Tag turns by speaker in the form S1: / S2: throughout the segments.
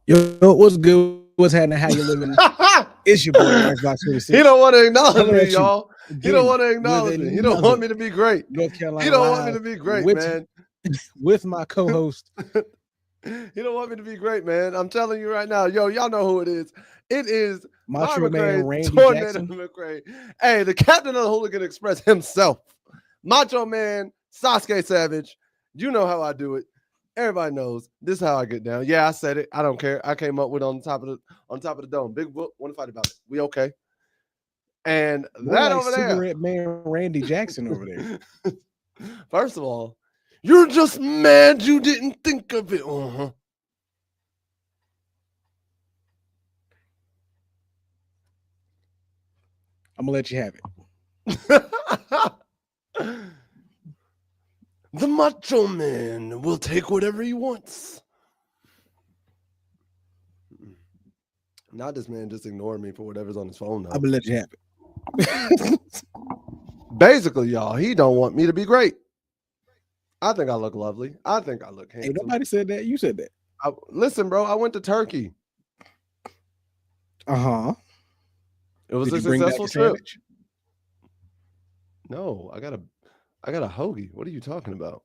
S1: Yo, what's good? What's happening? How you living? It's your boy Xbox
S2: He
S1: 26
S2: don't want to acknowledge
S1: coming
S2: me,
S1: at you
S2: y'all. He don't
S1: again
S2: want to
S1: with
S2: acknowledge me. He don't
S1: another
S2: want me to be great.
S1: North
S2: He
S1: Carolina
S2: don't want me
S1: Live
S2: to be great,
S1: with
S2: man.
S1: with my co-host.
S2: He don't want me to be great, man. I'm telling you right now, yo, y'all know who it is. It is my
S1: Macho Man
S2: McRae,
S1: Randy
S2: Tornado
S1: Jackson.
S2: McRae. Hey, the captain of the Hooligan Express himself, Macho Man Sasuke Savage. You know how I do it. Everybody knows this is how I get down. Yeah, I said it. I don't care. I came up with it on top of the dome. Big whoop. Want to fight about it? We okay? And
S1: More
S2: that
S1: like
S2: over there.
S1: Cigarette Man Randy Jackson over there.
S2: First of all, you're just mad you didn't think of it.
S1: I'm gonna let you have it.
S2: The Macho Man will take whatever he wants. Not this man just ignoring me for whatever's on his phone, though.
S1: I'm gonna let you have it.
S2: Basically, y'all, he don't want me to be great. I think I look lovely. I think I look handsome.
S1: Ain't nobody said that. You said that.
S2: Listen, bro, I went to Turkey.
S1: Uh-huh.
S2: It was
S1: Did
S2: a
S1: you bring back
S2: successful
S1: a
S2: trip.
S1: sandwich?
S2: No, I got a hoagie. What are you talking about?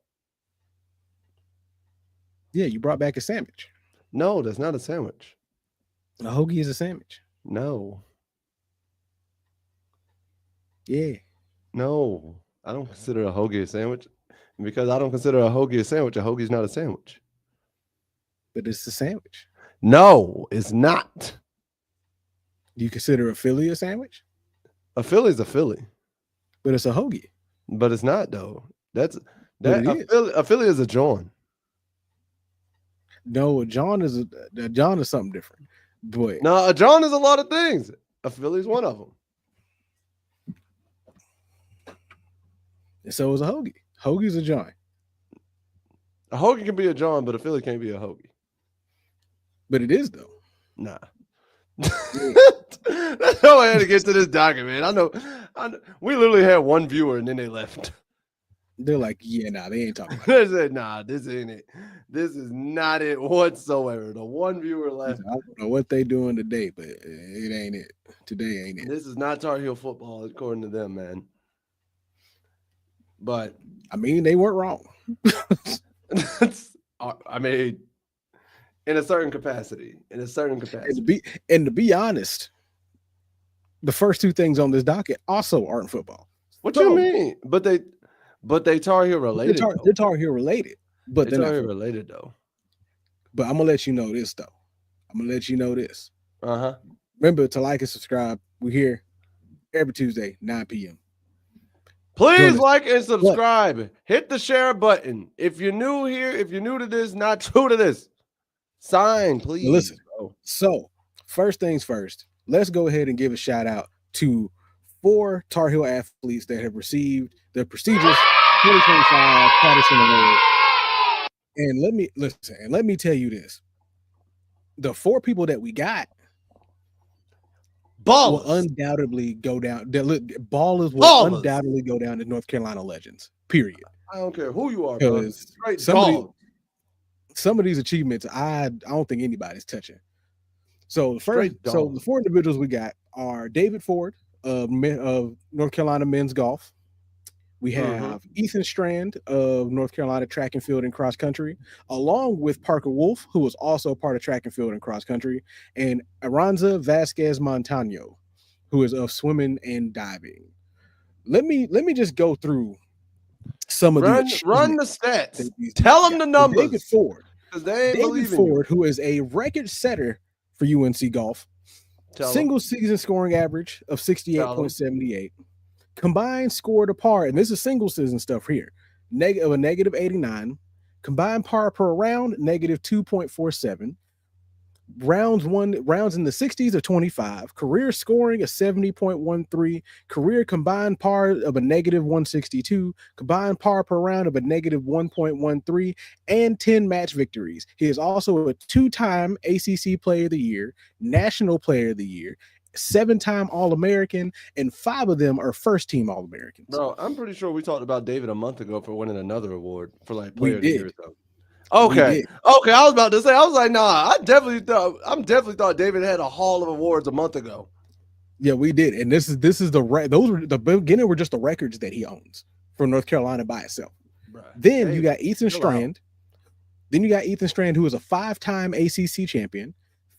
S1: Yeah, you brought back a sandwich.
S2: No, that's not a sandwich.
S1: A hoagie is a sandwich.
S2: No.
S1: Yeah.
S2: No. I don't consider a hoagie a sandwich. And because I don't consider a hoagie's not a sandwich.
S1: But it's a sandwich.
S2: No, it's not.
S1: Do you consider a Philly a sandwich?
S2: A Philly's a Philly.
S1: But it's a hoagie.
S2: But it's not, though.
S1: But it is.
S2: A Philly is a John.
S1: No, John is something different. Boy.
S2: No, a John is a lot of things. A Philly's one of them.
S1: And so is a hoagie. Hoagie's a John.
S2: A hoagie can be a John, but a Philly can't be a hoagie.
S1: But it is, though.
S2: Nah. That's how I had to get to this document. I know. We literally had one viewer and then they left.
S1: They're like, yeah, nah, they ain't talking about
S2: They said, nah, this ain't it. This is not it whatsoever. The one viewer left.
S1: I don't know what they doing today, but it ain't it. Today ain't it.
S2: This is not Tar Heel football, according to them, man. But
S1: I mean, they weren't wrong.
S2: I mean, in a certain capacity. And
S1: to be honest, the first two things on this docket also aren't football.
S2: What you mean? But they Tar Heel related.
S1: They're Tar Heel related, but they're
S2: Tar
S1: not
S2: Heel related though.
S1: But I'm gonna let you know this though. I'm gonna let you know this.
S2: Uh-huh.
S1: Remember to like and subscribe. We're here every Tuesday, 9 p.m.
S2: Please like and subscribe. Hit the share button. If you're new here, if you're new to this, not true to this, sign, please.
S1: Now listen. So, first things first, let's go ahead and give a shout out to 4 Tar Heel athletes that have received the prestigious 2025 Patterson Award. And let me tell you this. The 4 people that we got will undoubtedly go down. Ballers will undoubtedly go down as North Carolina legends. Period.
S2: I don't care who you are, bro.
S1: Some of these achievements, I don't think anybody's touching. So the 4 individuals we got are David Ford of North Carolina men's golf. We have Ethan Strand of North Carolina track and field and cross country, along with Parker Wolf, who was also part of track and field and cross country, and Aranza Vasquez Montano, who is of swimming and diving. Let me just go through some of
S2: run the stats. Tell them the numbers.
S1: David Ford,
S2: David
S1: Ford, who is a record setter for UNC golf, single season scoring average of 68.78. Combined score to par, and this is single season stuff here, negative 89. Combined par per round, negative 2.47. Rounds in the 60s of 25. Career scoring of 70.13. Career combined par of a negative 162. Combined par per round of a negative 1.13, and 10 match victories. He is also a 2-time ACC Player of the Year, National Player of the Year, 7-time All-American, and 5 of them are first-team All-Americans.
S2: Bro, I'm pretty sure we talked about David a month ago for winning another award for like Player of the Year. Okay. Okay. I was about to say, I was like, nah, I'm definitely thought David had a haul of awards a month ago.
S1: Yeah, we did. And this is those were the beginning were just the records that he owns for North Carolina by itself. Bruh, then you got Ethan Strand. Then you got Ethan Strand, who is a 5-time ACC champion,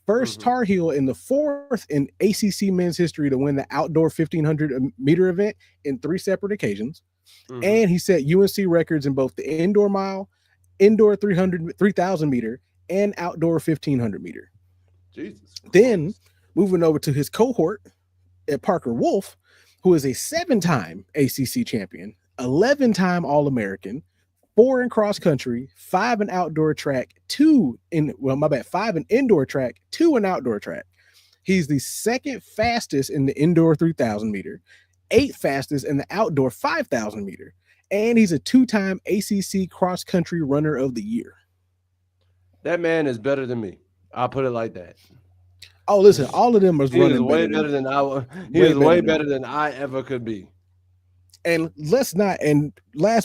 S1: first Tar Heel in the 4th in ACC men's history to win the outdoor 1,500-meter event in 3 separate occasions. And he set UNC records in both the indoor mile, indoor 3,000 meter, and outdoor 1,500 meter.
S2: Jesus.
S1: Then moving over to his cohort at Parker Wolf, who is a 7-time ACC champion, 11-time All-American, 4 in cross country, 5 in outdoor track, 5 in indoor track, 2 in outdoor track. He's the 2nd fastest in the indoor 3,000 meter, 8th fastest in the outdoor 5,000 meter, and he's a 2-time ACC cross country runner of the year.
S2: That man is better than me. I'll put it like that.
S1: Oh, listen, all of them are running
S2: is way better than I. He is way better than I ever could be.
S1: And last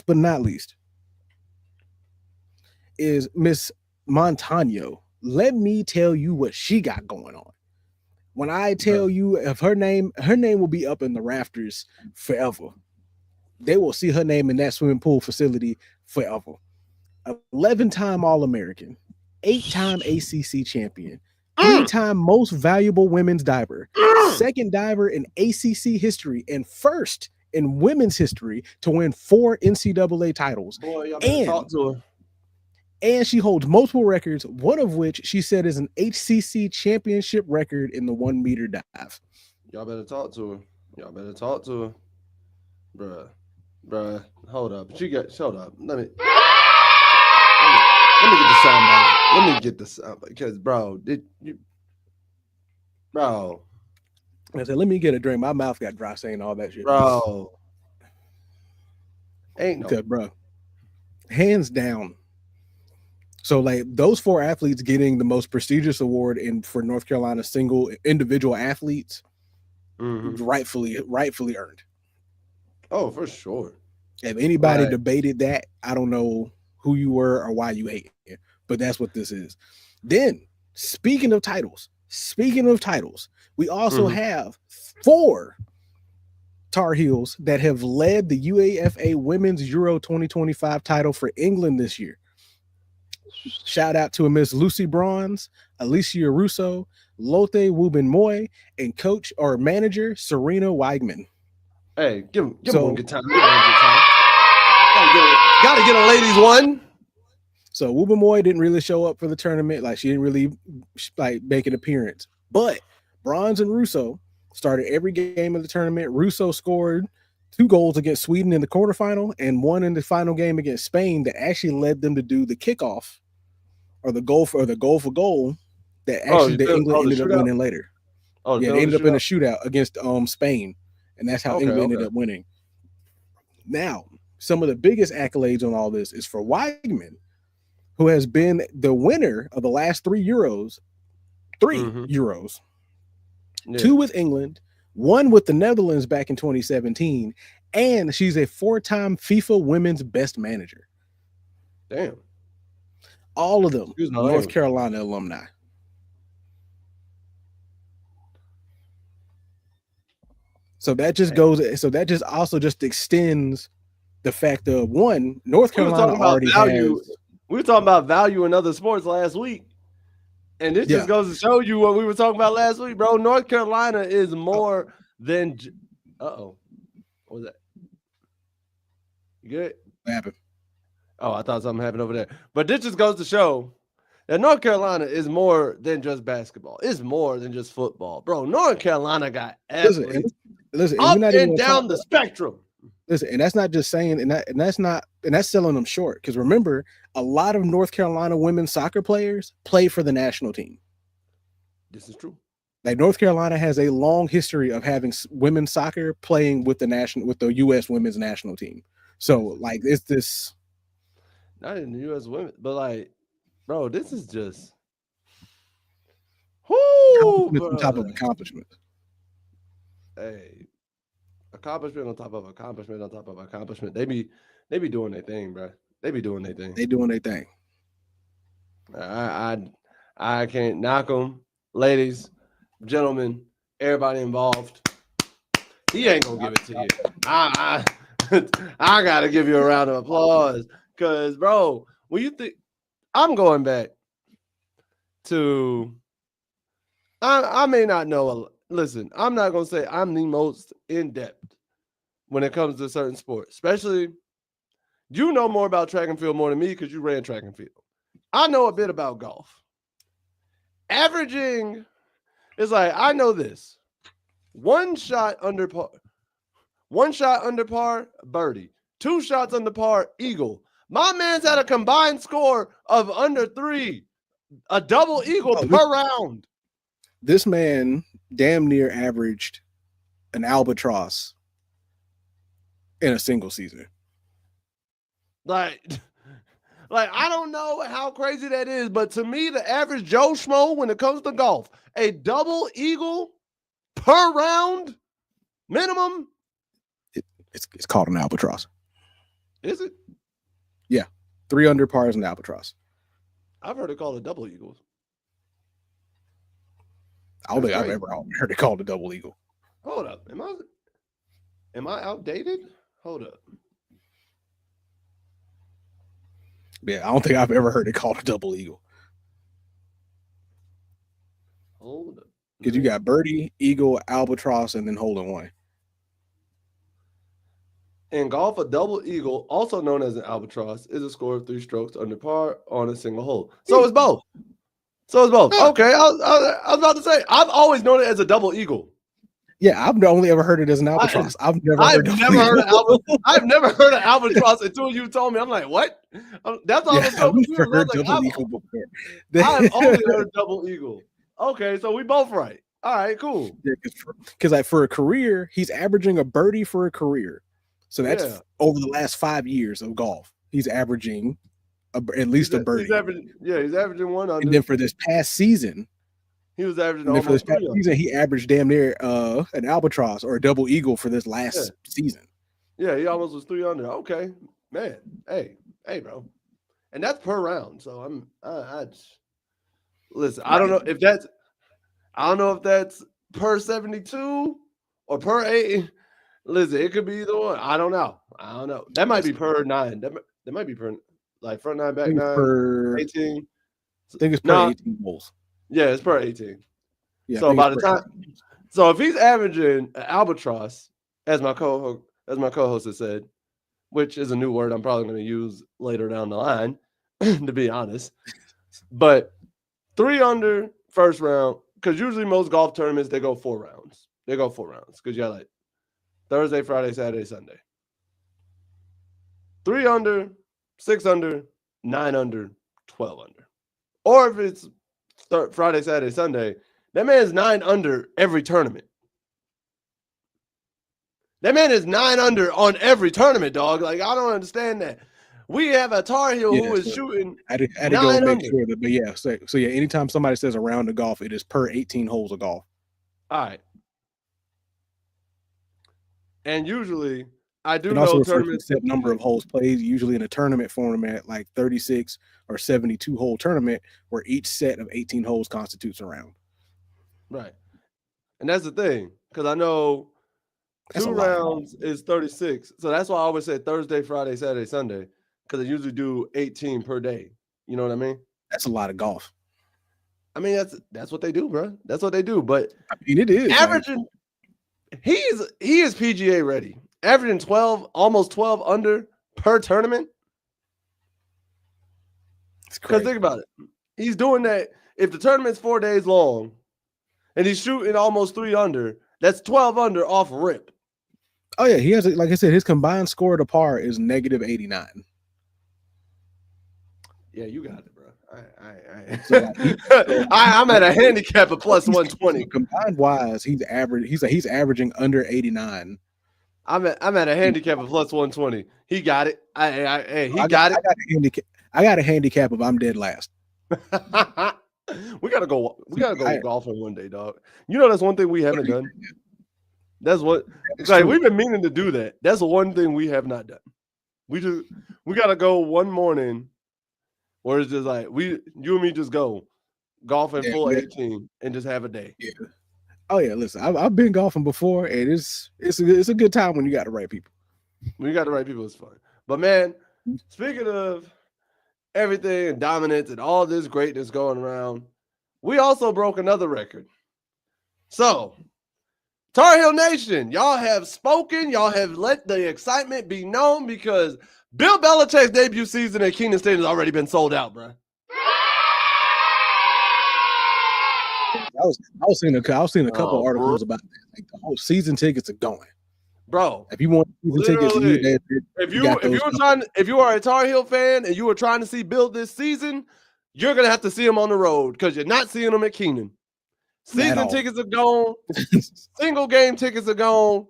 S1: but not least is Miss Montano. Let me tell you what she got going on. When I tell you of her name will be up in the rafters forever. They will see her name in that swimming pool facility forever. 11-time All-American, 8-time ACC champion, 3-time most valuable women's diver, 2nd diver in ACC history, and 1st in women's history to win 4 NCAA titles.
S2: Boy, y'all better talk to her.
S1: And she holds multiple records, one of which she said is an HCC championship record in the 1-meter dive.
S2: Y'all better talk to her. Bruh. Hold up. Hold up. Let me get the sound back. Let me get the sound because bro.
S1: I said, let me get a drink. My mouth got dry saying all that shit.
S2: Bro. Ain't no.
S1: Bro. Hands down. So like those 4 athletes getting the most prestigious award for North Carolina single individual athletes, rightfully earned.
S2: Oh, for sure.
S1: If anybody debated that, I don't know who you were or why you hate it, but that's what this is. Then, speaking of titles, we also have 4 Tar Heels that have led the UAFA Women's Euro 2025 title for England this year. Shout out to Miss Lucy Bronze, Alicia Russo, Lotte Wubben-Moy, and coach or manager Serena Weigman.
S2: Hey, give him one good time. Gotta get a ladies one.
S1: So Wubben-Moy didn't really show up for the tournament. Like she didn't really make an appearance. But Bronze and Russo started every game of the tournament. Russo scored 2 goals against Sweden in the quarterfinal and 1 in the final game against Spain that actually led them to do the kickoff or the goal for goal that actually England ended up winning later. Oh, yeah, they ended up in a shootout against Spain, and that's how England ended up winning. Now, some of the biggest accolades on all this is for Weigman, who has been the winner of the last 3 Euros, 2 with England, 1 with the Netherlands back in 2017, and she's a 4-time FIFA Women's Best Manager.
S2: Damn.
S1: All of them North Carolina alumni. So that just also extends the fact of one, North Carolina already has.
S2: We were talking about value in other sports last week. And this just goes to show you what we were talking about last week, bro. North Carolina is more than what was that? You good?
S1: What happened?
S2: Oh, I thought something happened over there. But this just goes to show that North Carolina is more than just basketball. It's more than just football. Bro, North Carolina got athletes up and down the spectrum.
S1: Listen, and that's not just saying, and that's selling them short. Because remember, a lot of North Carolina women's soccer players play for the national team.
S2: This is true.
S1: Like North Carolina has a long history of having women's soccer playing with the U.S. women's national team. So like it's this.
S2: Not in the U.S. women, but like, bro, this is just
S1: on top of accomplishment.
S2: Hey, accomplishment on top of accomplishment on top of accomplishment. They be doing their thing, bro. They be doing their thing.
S1: They doing their thing.
S2: I can't knock him, ladies, gentlemen, everybody involved. He ain't gonna give it to you. I gotta give you a round of applause, cause bro, when you think I'm going back to, I may not know. Listen, I'm not gonna say I'm the most in depth when it comes to certain sports, especially you know more about track and field more than me because you ran track and field. I know a bit about golf. Averaging is like, I know this. One shot under par, birdie. 2 shots under par, eagle. My man's had a combined score of under 3, a double eagle per round.
S1: This man damn near averaged an albatross in a single season.
S2: Like I don't know how crazy that is, but to me, the average Joe Schmo when it comes to golf, a double eagle per round minimum.
S1: It's called an albatross.
S2: Is it?
S1: Yeah. 3 under par is an albatross.
S2: I've heard it called a double eagle.
S1: I don't think I've ever heard it called a double eagle.
S2: Hold up. Am I outdated? Hold up.
S1: Yeah, I don't think I've ever heard it called a double eagle.
S2: Hold up.
S1: Because you got birdie, eagle, albatross, and then hole in one.
S2: In golf, a double eagle, also known as an albatross, is a score of 3 strokes under par on a single hole. So it's both. Okay, I was about to say, I've always known it as a double eagle.
S1: Yeah, I've only ever heard it as an albatross. I've never heard
S2: of albatross until you told me. I'm like, what? That's all. I've only heard double eagle. Okay, so we both right. All right, cool.
S1: Yeah, because like for a career, he's averaging a birdie for a career. So that's over the last 5 years of golf. He's averaging at least a birdie.
S2: He's averaging 1 under.
S1: And then for this past season,
S2: he was averaging almost. For this
S1: past season, he averaged damn near an albatross or a double eagle for this last season.
S2: Yeah, he almost was 3 under. Okay, man. Hey, bro, and that's per round. So listen. I don't know if that's per 72 or per 8. Listen, it could be either one. I don't know. That might be per 9. That might be per like front 9, back 9, per 18.
S1: I think it's per 18 holes.
S2: Yeah, it's per 18. Yeah, so by the time, so if he's averaging an albatross, as my co-host has said, which is a new word I'm probably going to use later down the line, to be honest. But 3 under first round, because usually most golf tournaments they go 4 rounds. Because you got like Thursday, Friday, Saturday, Sunday. 3 under, 6 under, 9 under, 12 under. Or if it's Friday, Saturday, Sunday, that man is 9 under every tournament. That man is 9 under on every tournament, dog. Like, I don't understand that. We have a Tar Heel who is shooting.
S1: I had to go make sure that, but yeah. So yeah, anytime somebody says a round of golf, it is per 18 holes of golf.
S2: All right. And usually, I do know tournaments.
S1: Set number of holes played, usually in a tournament format, like 36 or 72 hole tournament, where each set of 18 holes constitutes a round.
S2: Right. And that's the thing, because I know 2 rounds is 36. So that's why I always say Thursday, Friday, Saturday, Sunday, because I usually do 18 per day. You know what I mean?
S1: That's a lot of golf.
S2: I mean, that's what they do, bro. That's what they do. But
S1: I mean, it is
S2: averaging. He is PGA ready. Averaging 12, almost 12 under per tournament. Because think about it. He's doing that. If the tournament's 4 days long and he's shooting almost 3 under, that's 12 under off rip.
S1: Oh, yeah. He has, like I said, his combined score to par is negative 89.
S2: Yeah, you got it, bro. I'm at a handicap of plus 120.
S1: Combined wise, he's averaging under 89.
S2: I'm at a handicap of plus 120. He got it. I got
S1: a handicap of I'm dead last.
S2: We gotta go golfing one day, dog. You know that's one thing we haven't done. That's what it's like. We've been meaning to do that. That's the one thing we have not done. We gotta go one morning. Or it's just like you and me just go golfing full
S1: yeah.
S2: 18 and just have a day.
S1: Yeah. Oh yeah, listen, I've been golfing before, and it's a good time when you got the right people.
S2: When you got the right people, it's fun. But man, speaking of everything and dominance and all this greatness going around, we also broke another record. So, Tar Heel Nation, y'all have spoken. Y'all have let the excitement be known because Bill Belichick's debut season at Kenan Stadium has already been sold out, bro.
S1: I was seeing a couple articles about that. Like the whole season tickets are going.
S2: Bro,
S1: if you want season tickets,
S2: if you are a Tar Heel fan and you are trying to see Bill this season, you're gonna have to see him on the road because you're not seeing him at Kenan. Season tickets are gone. Single game tickets are gone.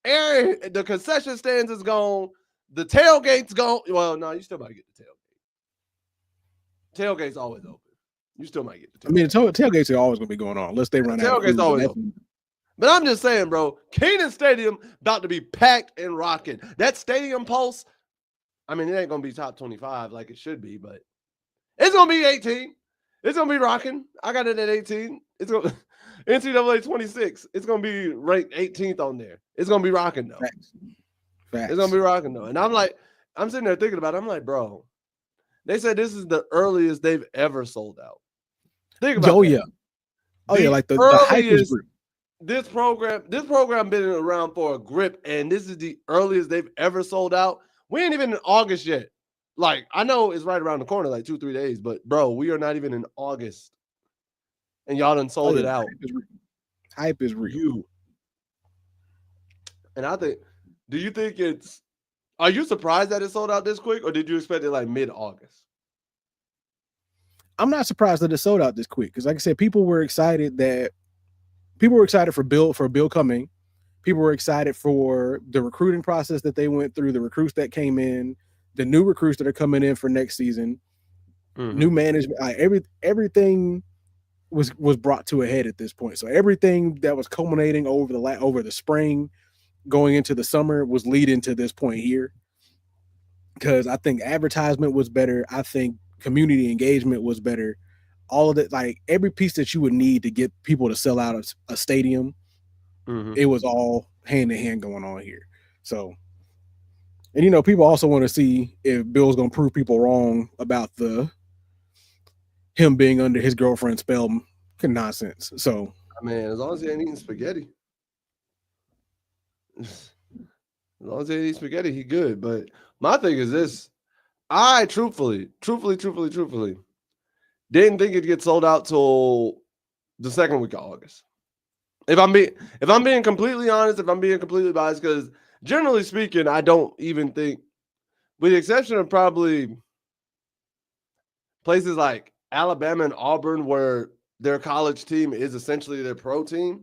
S2: The concession stands is gone. The tailgate's gone. Well, no, you still might get the tailgate. Tailgate's always open. You still might get the tailgate.
S1: I mean, the tailgates are always going to be going on unless they run out.
S2: Tailgate's always open. But I'm just saying, bro, Kenan Stadium about to be packed and rocking. That stadium pulse, I mean, it ain't going to be top 25 like it should be, but it's going to be 18. It's going to be rocking. I got it at 18. It's going to NCAA 26. It's going to be ranked 18th on there. It's going to be rocking, though.
S1: Facts.
S2: It's going to be rocking, though. And I'm sitting there thinking about it. I'm like, bro, they said this is the earliest they've ever sold out. Think about that. Like the hype is real. This program been around for a grip, and this is the earliest they've ever sold out. We ain't even in August yet. Like, I know it's right around the corner, like 2-3 days, but bro, we are not even in August. And y'all done sold it out.
S1: Hype is real.
S2: And I think, are you surprised that it sold out this quick, or did you expect it like mid-August?
S1: I'm not surprised that it sold out this quick because, like I said, people were excited for Bill coming. People were excited for the recruiting process that they went through, the recruits that came in, the new recruits that are coming in for next season, new management. Everything was brought to a head at this point. So everything that was culminating over the spring, going into the summer, was leading to this point here. Because I think advertisement was better. I think community engagement was better. All of it, like every piece that you would need to get people to sell out a stadium, it was all hand in hand going on here. So, and people also want to see if Bill's going to prove people wrong about him being under his girlfriend's spell nonsense. So,
S2: I mean, as long as he ain't eating spaghetti, he good. But my thing is this: I truthfully didn't think it'd get sold out till the second week of August. If I'm being completely honest, if I'm being completely biased, because generally speaking, I don't even think, with the exception of probably places like Alabama and Auburn, where their college team is essentially their pro team.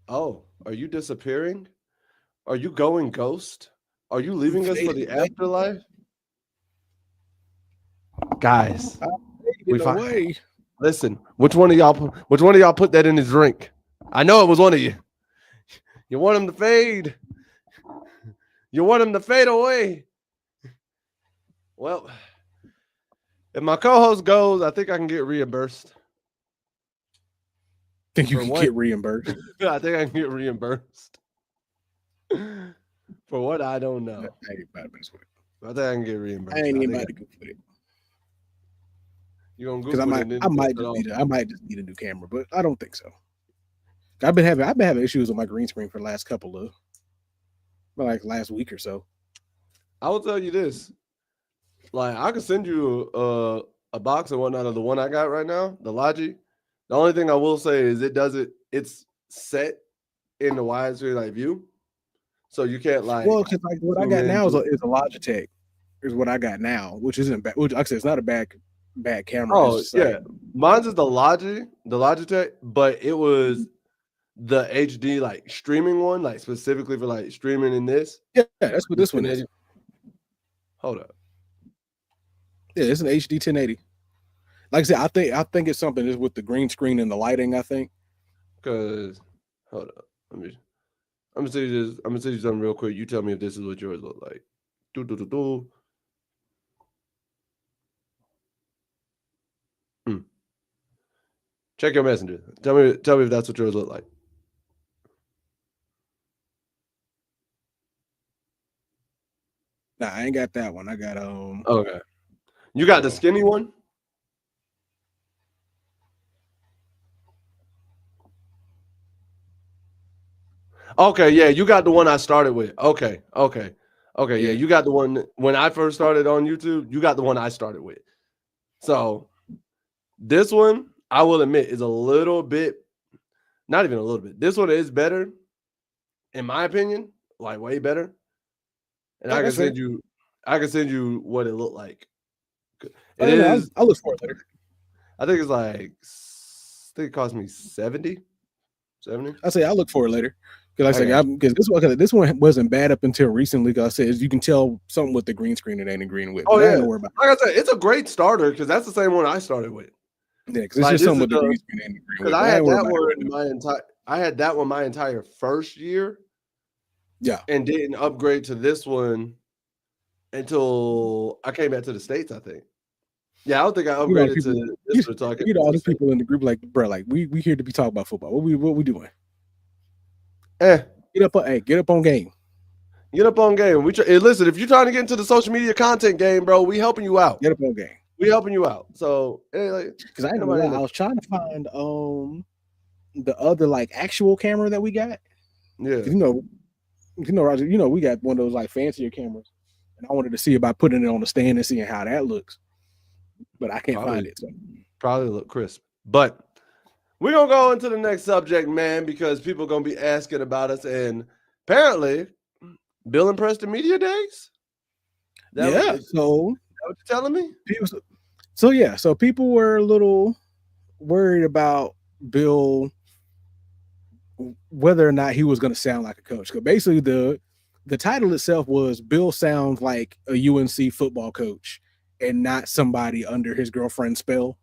S2: Oh, are you disappearing? Are you going ghost? Are you leaving us for the afterlife? Guys, listen, which one of y'all put that in his drink? I know it was one of you. You want him to fade. You want him to fade away. Well, if my co-host goes, I think I can get reimbursed.
S1: Think you can get reimbursed?
S2: I think I can get reimbursed. For what, I don't know.
S1: I ain't about to with it.
S2: I think I can get reimbursed.
S1: I ain't even about to go with it.
S2: You gonna go?
S1: Because I might just need a new camera, but I don't think so. I've been having issues with my green screen for the last last week or so.
S2: I will tell you this: like, I could send you a box and whatnot of the one I got right now, the Logi. The only thing I will say is it's set in the widescreen like view, so you can't
S1: because what I got now is a Logitech, is what I got now, which isn't bad. Which, like I said, it's not a bad camera.
S2: Oh yeah, mine's is the Logitech, but it was the HD like streaming one, like specifically for like streaming in this.
S1: Yeah, that's what this one is.
S2: Hold up.
S1: Yeah, it's an HD 1080. Like I said, I think it's something just with the green screen and the lighting. I think.
S2: Because hold up, I'm gonna say you something real quick. You tell me if this is what yours look like. Check your messenger. Tell me if that's what yours look like.
S1: Nah, I ain't got that one. I got
S2: Okay. You got the skinny one? Okay, yeah, you got the one I started with. Okay, yeah, you got the one when I first started on YouTube. You got the one I started with. So this one, I will admit, is a little bit, not even a little bit. This one is better, in my opinion, like way better. And I can send you what it looked like. It is.
S1: I'll look for it later.
S2: I think it's like, I think it cost me 70.
S1: I say I'll look for it later. Because this one wasn't bad up until recently. Because I said you can tell something with the green screen it ain't agreeing with.
S2: Oh yeah, like I said, it's a great starter because that's the same one I started with.
S1: Yeah, because it's just something with the green screen ain't agreeing with.
S2: I had that one my entire first year.
S1: Yeah,
S2: and didn't upgrade to this one until I came back to the States. I think. Yeah, I don't think I upgraded to this.
S1: You know, all these people in the group like, bro, like we here to be talking about football. What we doing? Get up on game.
S2: Get up on game. Listen, if you're trying to get into the social media content game, bro, we helping you out.
S1: Get up on game.
S2: We helping you out. So,
S1: because I was trying to find the other like actual camera that we got.
S2: Yeah,
S1: you know, Roger. You know, we got one of those like fancier cameras, and I wanted to see about putting it on the stand and seeing how that looks, but I can't find it. So.
S2: Probably look crisp, but. We're going to go into the next subject, man, because people are going to be asking about us. And apparently, Bill and Preston Media Days?
S1: So what
S2: you're telling me?
S1: So people were a little worried about Bill, whether or not he was going to sound like a coach. Because basically the title itself was Bill sounds like a UNC football coach and not somebody under his girlfriend's spell.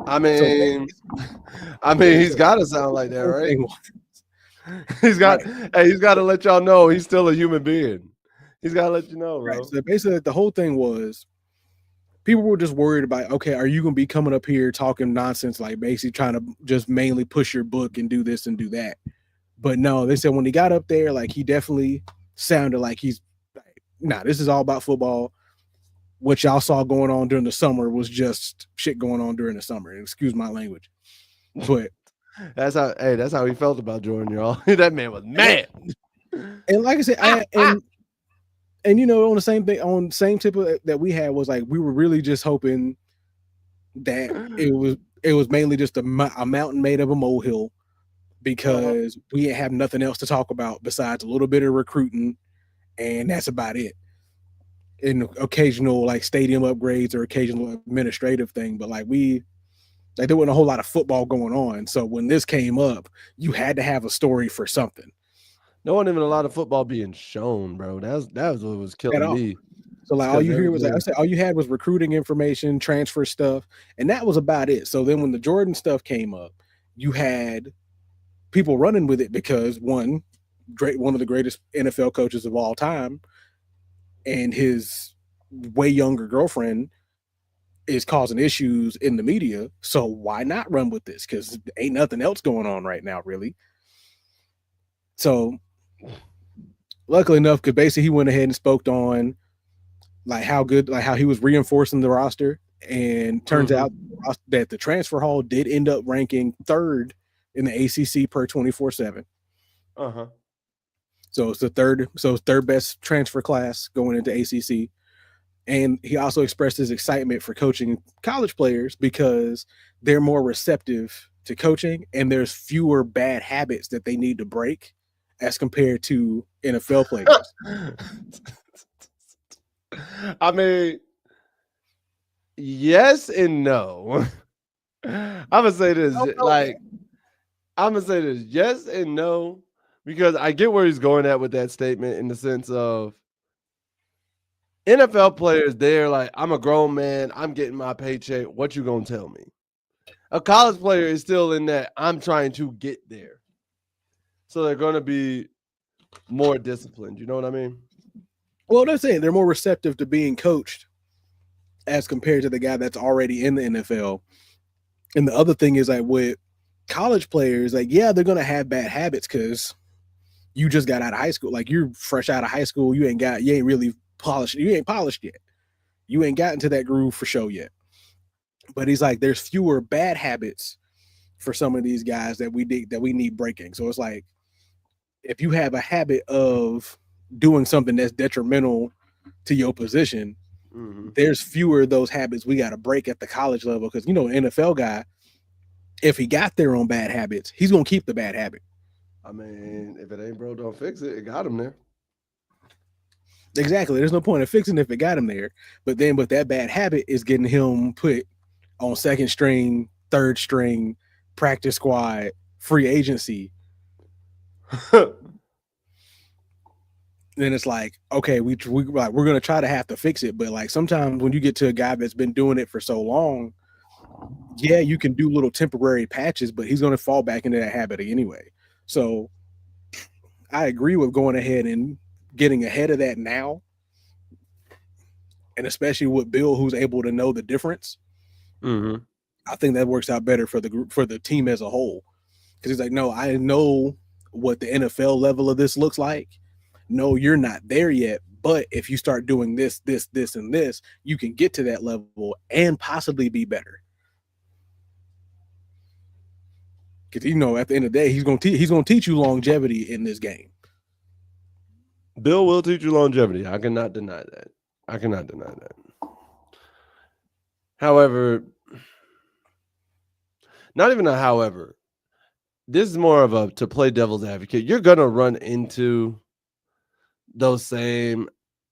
S2: I mean, he's got to sound like that, right? He's got to let y'all know he's still a human being. He's got to let you know, bro.
S1: Right. So basically, the whole thing was people were just worried about, okay, are you going to be coming up here talking nonsense, like basically trying to just mainly push your book and do this and do that? But no, they said when he got up there, like he definitely sounded like he's like, nah, this is all about football. What y'all saw going on during the summer was just shit going on during the summer. Excuse my language, but
S2: that's how he felt about Jordan, y'all. That man was mad.
S1: And like I said, and you know, on the same thing, on the same tip that we had was like we were really just hoping that it was mainly just a mountain made of a molehill because we have nothing else to talk about besides a little bit of recruiting, and that's about it. And occasional like stadium upgrades or occasional administrative thing, but like there wasn't a whole lot of football going on. So when this came up, you had to have a story for something.
S2: No one even a lot of football being shown, bro. That was what was killing me.
S1: So like all you hear was like I said, all you had was recruiting information, transfer stuff, and that was about it. So then when the Jordan stuff came up, you had people running with it because one of the greatest NFL coaches of all time and his way younger girlfriend is causing issues in the media. So why not run with this? Because ain't nothing else going on right now, really. So luckily enough, because basically he went ahead and spoke on like how he was reinforcing the roster. And turns out that the transfer hall did end up ranking 3rd in the ACC per 24/7. So it's third best transfer class going into ACC. And he also expressed his excitement for coaching college players because they're more receptive to coaching and there's fewer bad habits that they need to break as compared to NFL players.
S2: I mean, yes and no. I'm gonna say this, yes and no. Because I get where he's going at with that statement in the sense of NFL players, they're like, I'm a grown man. I'm getting my paycheck. What you going to tell me? A college player is still in that I'm trying to get there. So they're going to be more disciplined. You know what I mean?
S1: Well, they're saying they're more receptive to being coached as compared to the guy that's already in the NFL. And the other thing is like with college players, like, yeah, they're gonna have bad habits because you just got out of high school. Like you're fresh out of high school, you ain't really polished, you ain't polished yet. You ain't gotten to that groove for show yet. But he's like, there's fewer bad habits for some of these guys that we need breaking. So it's like if you have a habit of doing something that's detrimental to your position, there's fewer of those habits we got to break at the college level. Because an NFL guy, if he got there on bad habits, he's gonna keep the bad habit.
S2: I mean, if it ain't broke, don't fix it. It got him there.
S1: Exactly. There's no point in fixing if it got him there. But that bad habit is getting him put on second string, third string, practice squad, free agency. Then it's like, okay, we're gonna try to have to fix it. But like sometimes when you get to a guy that's been doing it for so long, yeah, you can do little temporary patches, but he's gonna fall back into that habit anyway. So I agree with going ahead and getting ahead of that now. And especially with Bill, who's able to know the difference. I think that works out better for the group, for the team as a whole. Because he's like, no, I know what the NFL level of this looks like. No, you're not there yet. But if you start doing this, and this, you can get to that level and possibly be better. Because at the end of the day, he's gonna teach you longevity in this game.
S2: Bill will teach you longevity. I cannot deny that. However, not even a however. This is more of a to play devil's advocate. You're gonna run into those same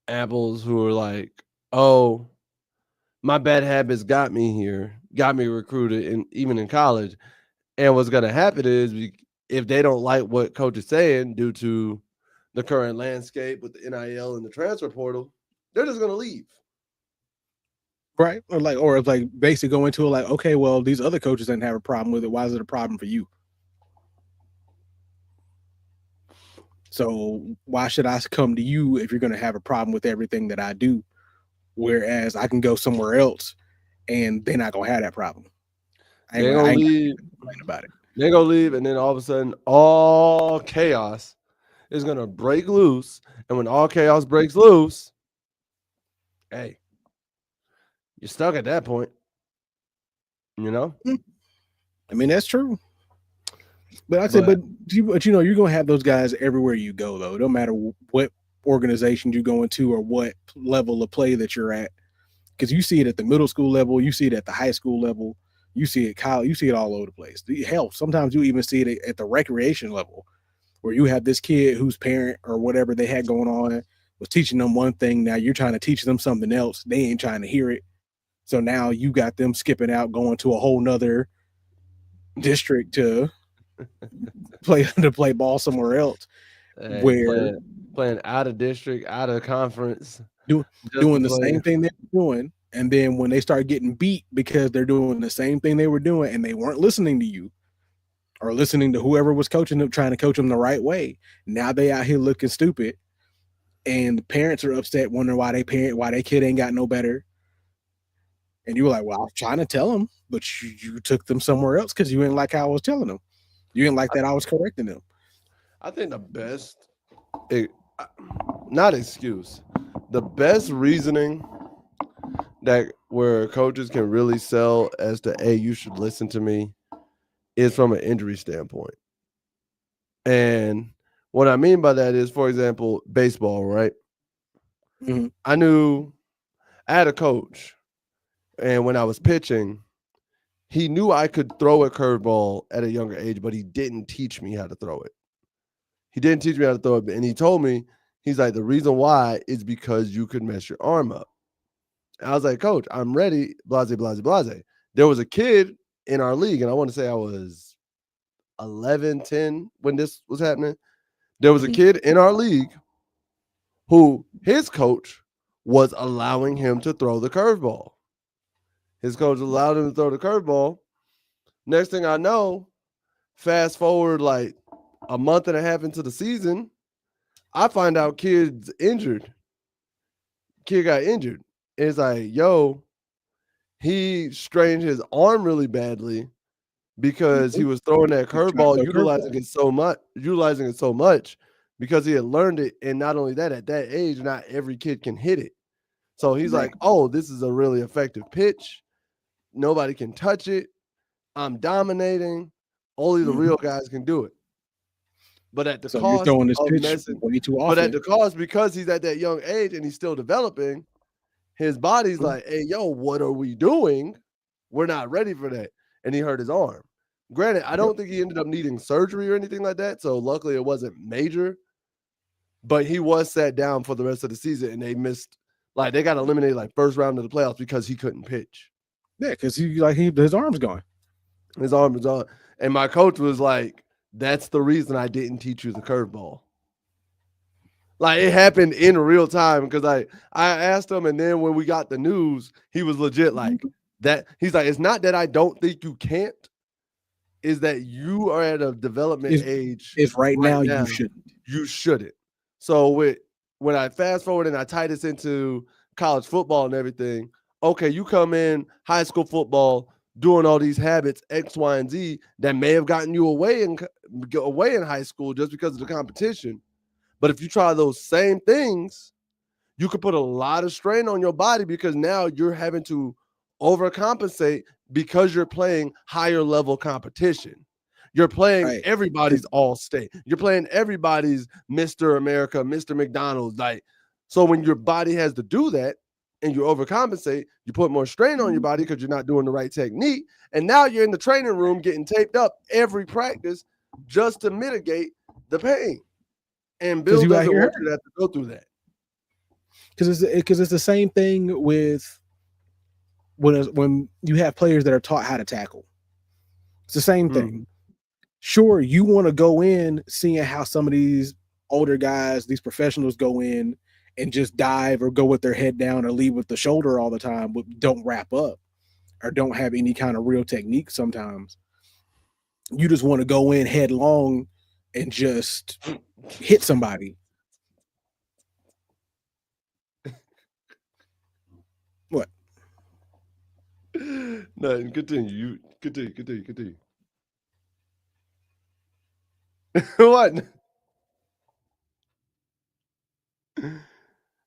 S2: apples who are like, oh, my bad habits got me here, got me recruited, and even in college. And what's gonna happen is if they don't like what coach is saying due to the current landscape with the NIL and the transfer portal, they're just gonna leave.
S1: Right. Or it's like basically go into it like, okay, well, these other coaches didn't have a problem with it. Why is it a problem for you? So why should I come to you if you're going to have a problem with everything that I do? Whereas I can go somewhere else and they're not going to have that problem.
S2: They're going to leave about it. They're going to leave. And then all of a sudden, all chaos is going to break loose. And when all chaos breaks loose, hey, you're stuck at that point.
S1: I mean, that's true. But I said, but you're going to have those guys everywhere you go, though. No matter what organization you go into or what level of play that you're at. Because you see it at the middle school level, you see it at the high school level, you see it college, you see it all over the place. Hell, sometimes you even see it at the recreation level, where you have this kid whose parent or whatever they had going on was teaching them one thing. Now you're trying to teach them something else. They ain't trying to hear it. So now you got them skipping out, going to a whole nother district to play ball somewhere else, where
S2: playing out of district, out of conference,
S1: doing the same thing they're doing. And then when they start getting beat because they're doing the same thing they were doing and they weren't listening to you or listening to whoever was coaching them, trying to coach them the right way, now they out here looking stupid. And the parents are upset, wondering why their kid ain't got no better. And you were like, well, I was trying to tell them, but you took them somewhere else because you didn't like how I was telling them. You didn't like that I was correcting them.
S2: I think the best, not excuse, the best reasoning that where coaches can really sell as to, hey, you should listen to me, is from an injury standpoint. And what I mean by that is, for example, baseball, right?
S1: Mm-hmm.
S2: I had a coach, and when I was pitching, he knew I could throw a curveball at a younger age, but he didn't teach me how to throw it. And he told me, he's like, the reason why is because you could mess your arm up. And I was like, Coach, I'm ready, blase, blase, blase. There was a kid in our league, and I want to say I was 11, 10 when this was happening. There was a kid in our league who his coach was allowing him to throw the curveball. His coach allowed him to throw the curveball. Next thing I know, fast forward like a month and a half into the season, I find out kid got injured. It's like, yo, he strained his arm really badly because he was throwing that curveball, utilizing it so much because he had learned it. And not only that, at that age, not every kid can hit it. So he's like, oh, this is a really effective pitch. Nobody can touch it. I'm dominating. Only the real guys can do it. But at the cost of messing, way too often. But at the cost, because he's at that young age and he's still developing, his body's like, hey, yo, what are we doing? We're not ready for that. And he hurt his arm. Granted, I don't think he ended up needing surgery or anything like that. So luckily it wasn't major. But he was sat down for the rest of the season and they missed, like they got eliminated like first round of the playoffs because he couldn't pitch.
S1: Yeah, because his arm's gone.
S2: His arm is on. And my coach was like, that's the reason I didn't teach you the curveball. Like it happened in real time because I asked him, and then when we got the news, he was legit like that. He's like, it's not that I don't think you can't, is that you are at a development age.
S1: If right now you shouldn't.
S2: You shouldn't. So when I fast forward and I tie this into college football and everything, okay, you come in high school football doing all these habits X, Y, and Z that may have gotten you away in high school just because of the competition. But if you try those same things, you could put a lot of strain on your body because now you're having to overcompensate because you're playing higher level competition. You're playing everybody's All-State. You're playing everybody's Mr. America, Mr. McDonald's. Like, so when your body has to do that and you overcompensate, you put more strain on your body because you're not doing the right technique. And now you're in the training room getting taped up every practice just to mitigate the pain. And Bill doesn't want you to have to go through that.
S1: Because it's the same thing with when you have players that are taught how to tackle. It's the same thing. Sure, you want to go in seeing how some of these older guys, these professionals go in and just dive or go with their head down or lead with the shoulder all the time, but don't wrap up or don't have any kind of real technique sometimes. You just want to go in headlong and just hit somebody. What?
S2: Nothing. Continue. Continue. What?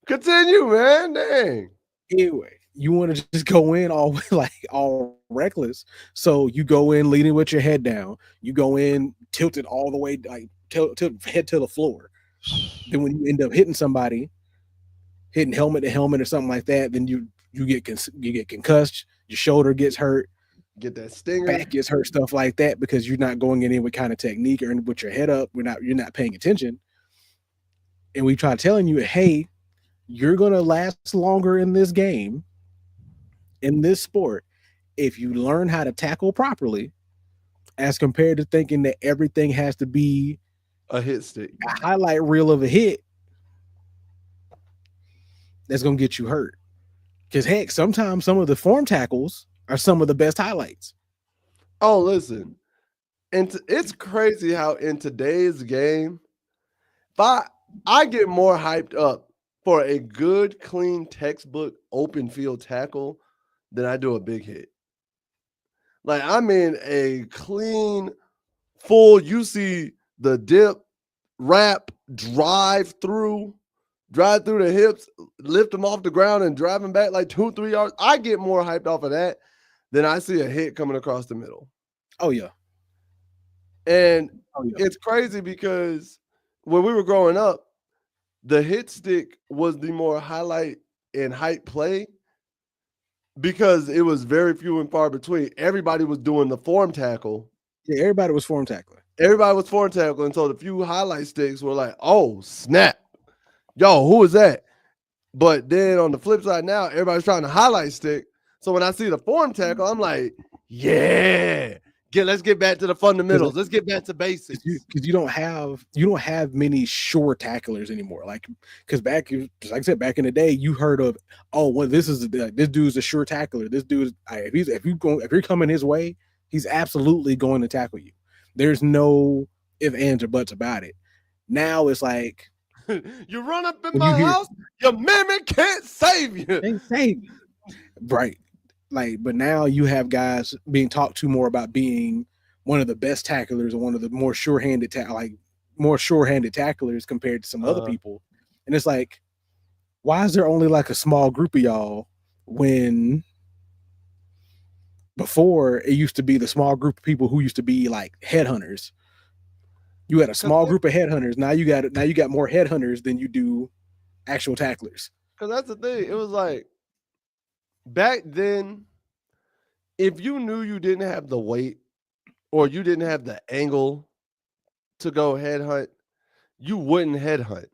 S2: Continue, man. Dang.
S1: Anyway, you want to just go in all reckless. So you go in leading with your head down. You go in tilted all the way, like tilt head to the floor. Then when you end up hitting somebody, hitting helmet to helmet or something like that, then you get concussed. Your shoulder gets hurt.
S2: Get that stinger.
S1: Back gets hurt, stuff like that, because you're not going in with kind of technique or with your head up. You're not paying attention. And we try telling you, hey, you're gonna last longer in this game, in this sport, if you learn how to tackle properly, as compared to thinking that everything has to be
S2: a hit stick,
S1: a highlight reel of a hit that's gonna get you hurt. Because heck, sometimes some of the form tackles are some of the best highlights.
S2: Oh, listen. And it's crazy how in today's game, if I get more hyped up for a good, clean, textbook open field tackle than I do a big hit. Like, I mean a clean, full, you see the dip, wrap, drive through the hips, lift them off the ground and drive them back like 2-3 yards. I get more hyped off of that than I see a hit coming across the middle.
S1: Oh, yeah.
S2: And it's crazy because when we were growing up, the hit stick was the more highlight and hype play because it was very few and far between. Everybody was doing the form tackle.
S1: Yeah, everybody was form tackling.
S2: And so the few highlight sticks were like, oh, snap. Yo, who is that? But then on the flip side now, everybody's trying to highlight stick. So when I see the form tackle, I'm like, yeah, let's get back to the fundamentals. Let's get back to basics.
S1: Because you don't have many sure tacklers anymore. Like, because like I said, back in the day, you heard of, oh, well, this dude's a sure tackler. This dude, if you're coming his way, he's absolutely going to tackle you. There's no ifs, ands, or buts about it. Now it's like,
S2: you run up in my house, your mammy can't save you.
S1: Can't save you. Right. but now you have guys being talked to more about being one of the best tacklers or one of the more sure-handed tacklers compared to some other people. And it's like, why is there only like a small group of y'all when before it used to be the small group of people who used to be like headhunters? You had a small group of headhunters. Now you got more headhunters than you do actual tacklers.
S2: Because that's the thing. It was like back then, if you knew you didn't have the weight or you didn't have the angle to go headhunt, you wouldn't headhunt.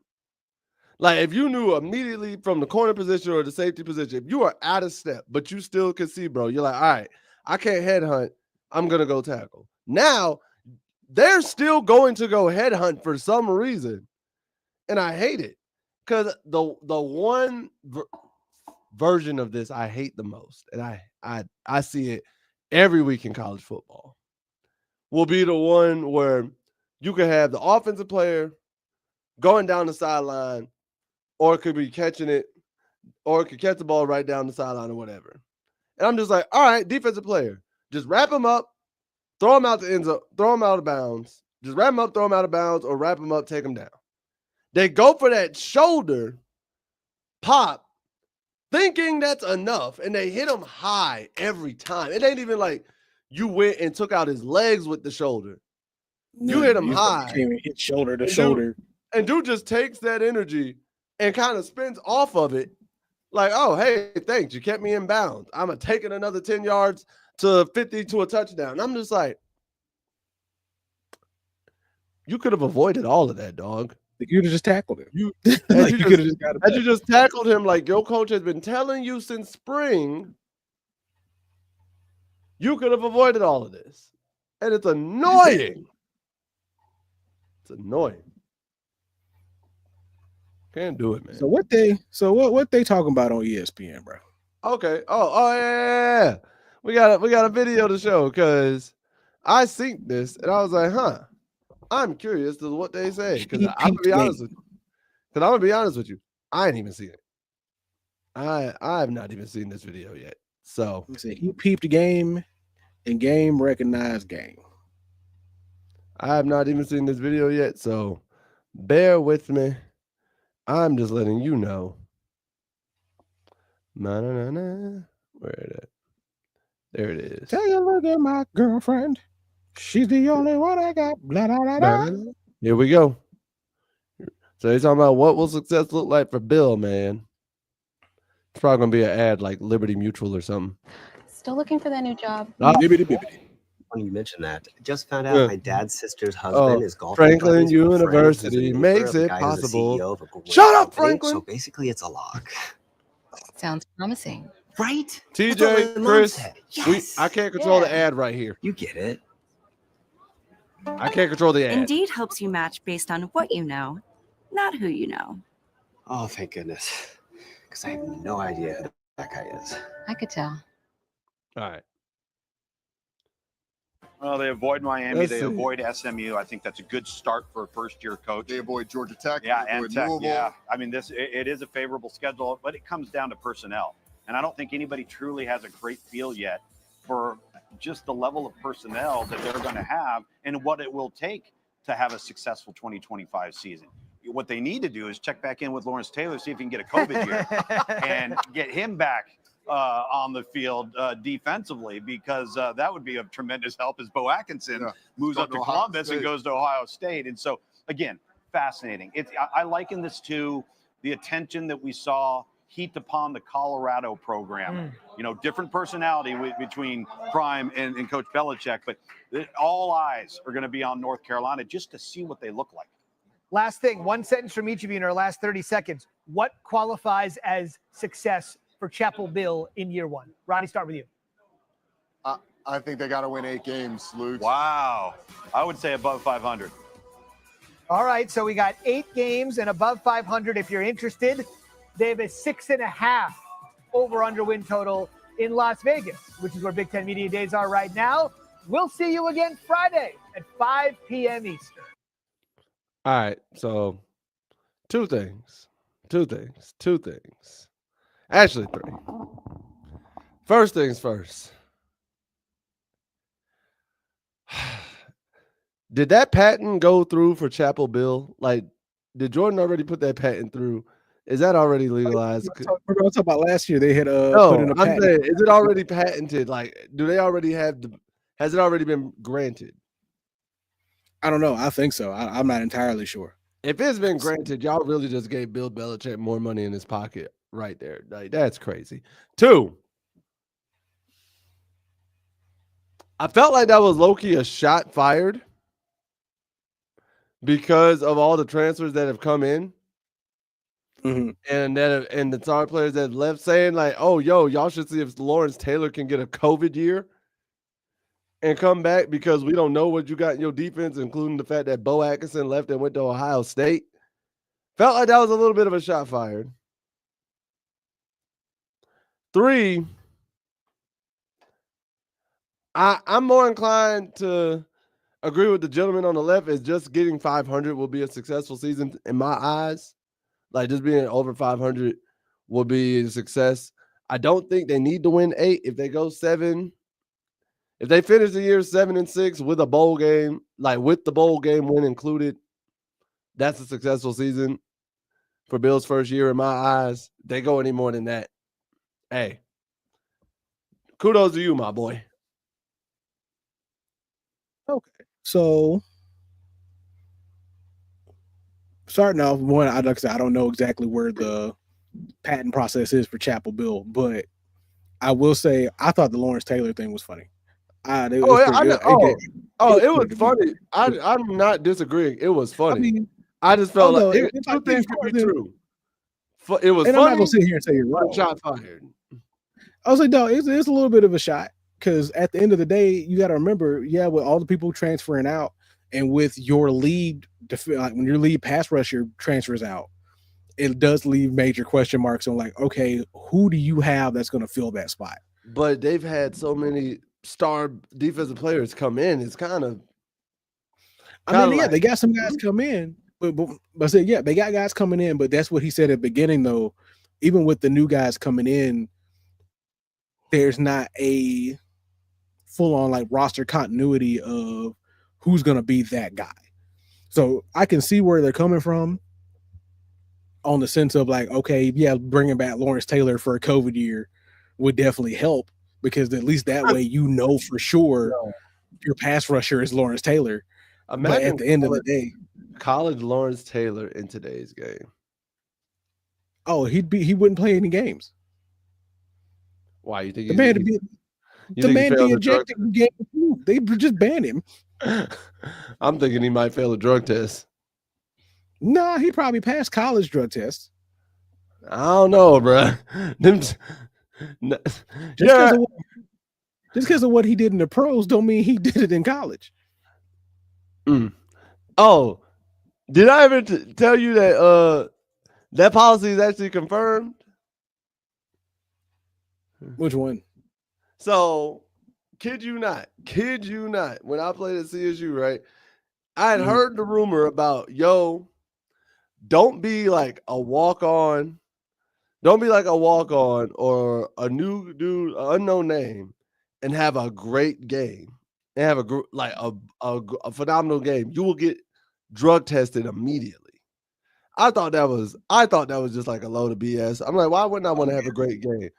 S2: Like if you knew immediately from the corner position or the safety position, if you are out of step, but you still could see, bro, you're like, all right, I can't headhunt. I'm going to go tackle. Now, they're still going to go headhunt for some reason. And I hate it. Because the one version of this I hate the most, and I see it every week in college football, will be the one where you could have the offensive player going down the sideline, or it could be catching it, or it could catch the ball right down the sideline or whatever. And I'm just like, all right, defensive player, just wrap him up, throw him out the end zone, throw him out of bounds. Just wrap him up, throw him out of bounds, or wrap him up, take him down. They go for that shoulder pop, thinking that's enough, and they hit him high every time. It ain't even like you went and took out his legs with the shoulder. You hit him high.
S1: You can't hit shoulder to shoulder.
S2: And dude just takes that energy and kind of spins off of it. Like, oh, hey, thanks. You kept me in bounds. I'm going to take it another 10 yards to 50 to a touchdown. And I'm just like, you could have avoided all of that, dog.
S1: You could have just tackled him.
S2: You just tackled him like your coach has been telling you since spring. You could have avoided all of this. And it's annoying. It's annoying. Can't do it, man.
S1: So what they talking about on ESPN, bro?
S2: Okay. Oh yeah. We got a video to show because I synced this and I was like, huh. I'm curious to what they say. Because I'm gonna be honest with you. I ain't even seen it. I have not even seen this video yet. So
S1: he peeped the game and game recognized game.
S2: I have not even seen this video yet, so bear with me. I'm just letting you know. Where is it? There it is.
S1: Take a look at my girlfriend. She's the only one I got. Blah, blah, blah, blah.
S2: Here we go. So he's talking about what will success look like for Bill, man. It's probably going to be an ad like Liberty Mutual or something.
S3: Still looking for that new job.
S4: When you mentioned that, I just found out my dad's sister's husband is golfing.
S2: Franklin University makes it possible. Shut up, Franklin.
S4: So basically, it's a lock.
S3: Sounds promising.
S4: Right?
S2: TJ, Chris, yes. I can't control the ad right here.
S4: You get it.
S2: I can't control the ad.
S5: Indeed helps you match based on what you know, not who you know.
S4: Oh, thank goodness. Because I have no idea who that guy is.
S3: I could tell.
S2: All right.
S6: Well, they avoid Miami. They avoid SMU. I think that's a good start for a first-year coach.
S7: They avoid Georgia Tech.
S6: Yeah, and Tech. Yeah, I mean, it is a favorable schedule, but it comes down to personnel. And I don't think anybody truly has a great feel yet for just the level of personnel that they're going to have and what it will take to have a successful 2025 season. What they need to do is check back in with Lawrence Taylor, see if he can get a COVID year and get him back on the field defensively, because that would be of tremendous help as Bo Atkinson moves up to Columbus and goes to Ohio State. And so, again, fascinating. I liken this to the attention that we saw heaped upon the Colorado program. You know, different personality between Prime and Coach Belichick, but all eyes are going to be on North Carolina just to see what they look like.
S8: Last thing, one sentence from each of you in our last 30 seconds. What qualifies as success for Chapel Bill in year one? Ronnie, start with you.
S7: I think they got to win 8 games, Luke.
S6: Wow. I would say above 500.
S8: All right, so we got 8 games and above 500 if you're interested. They have a 6.5 over-under win total in Las Vegas, which is where Big Ten Media Days are right now. We'll see you again Friday at 5 p.m. Eastern.
S2: All right, so two things. Actually, 3. First things first. Did that patent go through for Chapel Bill? Like, did Jordan already put that patent through? Is that already legalized?
S1: We're going to talk about last year. They had put in
S2: No,
S1: a
S2: I'm
S1: patent.
S2: saying, is it already patented? Like, do they already have has it already been granted?
S1: I don't know. I think so. I'm not entirely sure.
S2: If it's been granted, y'all really just gave Bill Belichick more money in his pocket right there. Like, that's crazy. 2, I felt like that was low-key a shot fired because of all the transfers that have come in.
S1: Mm-hmm.
S2: And the star players that have left saying like, oh, yo, y'all should see if Lawrence Taylor can get a COVID year and come back because we don't know what you got in your defense, including the fact that Bo Atkinson left and went to Ohio State. Felt like that was a little bit of a shot fired. 3, I'm more inclined to agree with the gentleman on the left is just getting 500 will be a successful season in my eyes. Like just being over 500 will be a success. I don't think they need to win 8. If they go 7, if they finish the year 7-6 with a bowl game, like with the bowl game win included, that's a successful season for Bill's first year in my eyes. They go any more than that, hey, kudos to you, my boy.
S1: Okay. So starting off, like I said, I don't know exactly where the patent process is for Chapel Bill, but I will say I thought the Lawrence Taylor thing was funny.
S2: It was funny. I'm not disagreeing. It was funny. I mean, I just felt like two things could be true. It was funny.
S1: I'm not gonna sit here and say you're wrong.
S2: Shot fired.
S1: I was like, no, it's a little bit of a shot because at the end of the day, you got to remember, with all the people transferring out, and with your lead, like when your lead pass rusher transfers out, it does leave major question marks on like, okay, who do you have that's going to fill that spot?
S2: But they've had so many star defensive players come in. It's kind of.
S1: They got some guys come in, but I said, they got guys coming in, but that's what he said at the beginning, though. Even with the new guys coming in, there's not a full-on like roster continuity of who's going to be that guy. So I can see where they're coming from on the sense of like, okay, bringing back Lawrence Taylor for a COVID year would definitely help because at least that way for sure your pass rusher is Lawrence Taylor. But at the end of the day,
S2: college Lawrence Taylor in today's game.
S1: Oh, he wouldn't play any games.
S2: Why you think
S1: the man be ejected from game 2? They just banned him.
S2: I'm thinking he might fail a drug test.
S1: Nah, he probably passed college drug tests.
S2: I don't know, bro.
S1: Just because of what he did in the pros don't mean he did it in college.
S2: Oh, did I ever tell you that that policy is actually confirmed?
S1: Which one?
S2: So, kid you not, when I played at CSU, right, I had heard the rumor about, don't be like a walk-on. Don't be like a walk-on or a new dude, an unknown name, and have a great game and have a phenomenal game. You will get drug tested immediately. I thought that was just like a load of BS. I'm like, why wouldn't I want to have a great game?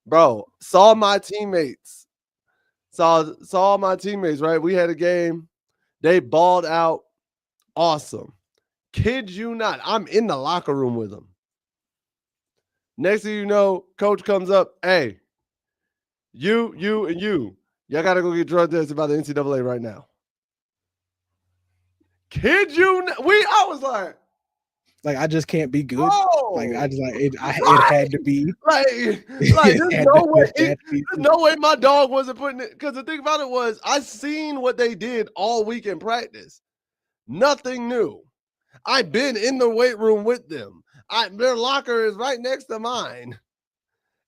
S2: Bro, saw my teammates, right? We had a game. They balled out. Awesome. Kid you not. I'm in the locker room with them. Next thing you know, coach comes up. Hey, you, and you. Y'all got to go get drug tested by the NCAA right now. Kid you not. I was like,
S1: I just can't be good.
S2: Oh,
S1: like I just like it. It had to be
S2: like there's no way. There's no way my dog wasn't putting it. Because the thing about it was, I seen what they did all week in practice. Nothing new. I've been in the weight room with them. Their locker is right next to mine,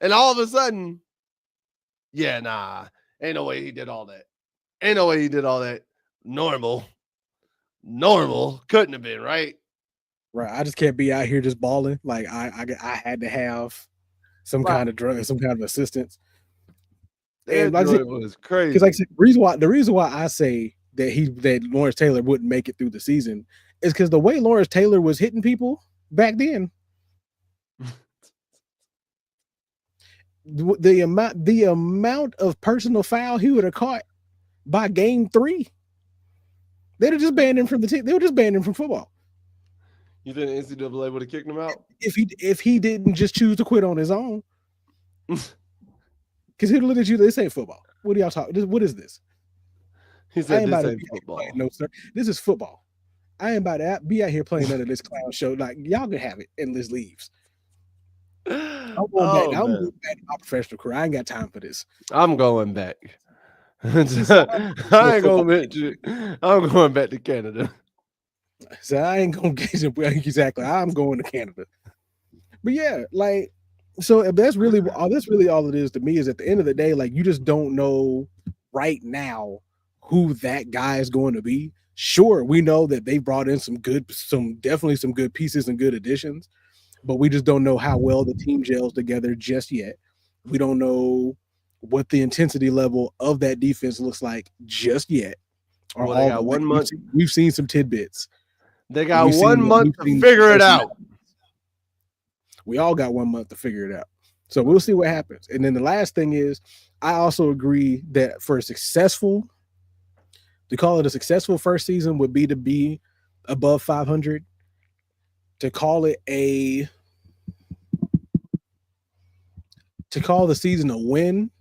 S2: and all of a sudden, ain't no way he did all that. Ain't no way he did all that. Normal couldn't have been right.
S1: Right, I just can't be out here just balling. Like I had to have some kind of drug, some kind of assistance.
S2: Android was crazy.
S1: Because like the reason why I say that Lawrence Taylor wouldn't make it through the season is because the way Lawrence Taylor was hitting people back then, the amount of personal foul he would have caught by game 3, they'd have just banned him from the team. They would just ban him from football.
S2: You think the NCAA would have kicked him out
S1: if he didn't just choose to quit on his own? Because he'll look at you. This ain't football. What are y'all talking? What is this?
S2: He said, "This ain't football."
S1: No, sir. This is football. I ain't about to be out here playing none of this clown show. Like, y'all can have it, and this leaves. I'm going back to my professional career. I ain't got time for this.
S2: I'm going back. I ain't gonna admit you. I'm going back to Canada.
S1: So I ain't gonna get exactly. I'm going to Canada. But yeah, like, so that's really all it is to me. Is at the end of the day, like, you just don't know right now who that guy is going to be. Sure, we know that they brought in definitely some good pieces and good additions, but we just don't know how well the team gels together just yet. We don't know what the intensity level of that defense looks like just yet.
S2: Well, they got 1 month.
S1: We've seen some tidbits.
S2: They got 1 month to figure it out.
S1: We all got 1 month to figure it out. So we'll see what happens. And then the last thing is, I also agree that to call it a successful first season would be to be above 500. To call the season a win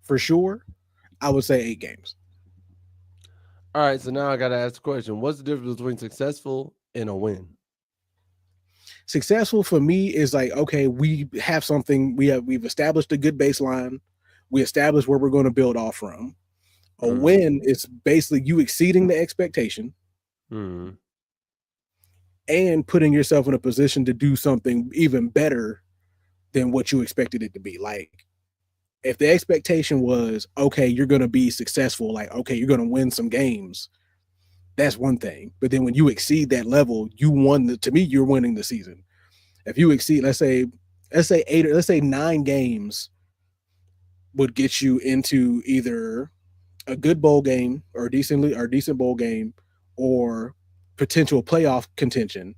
S1: for sure, I would say 8 games.
S2: All right, so now I got to ask the question. What's the difference between successful and a win?
S1: Successful for me is like, okay, we have something, we've established a good baseline. We established where we're going to build off from. A win is basically you exceeding the expectation and putting yourself in a position to do something even better than what you expected it to be. Like, if the expectation was, okay, you're going to be successful, like, okay, you're going to win some games, that's one thing. But then when you exceed that level, you won. To me, you're winning the season. If you exceed, let's say 9 games would get you into either a good bowl game or a decent bowl game or potential playoff contention.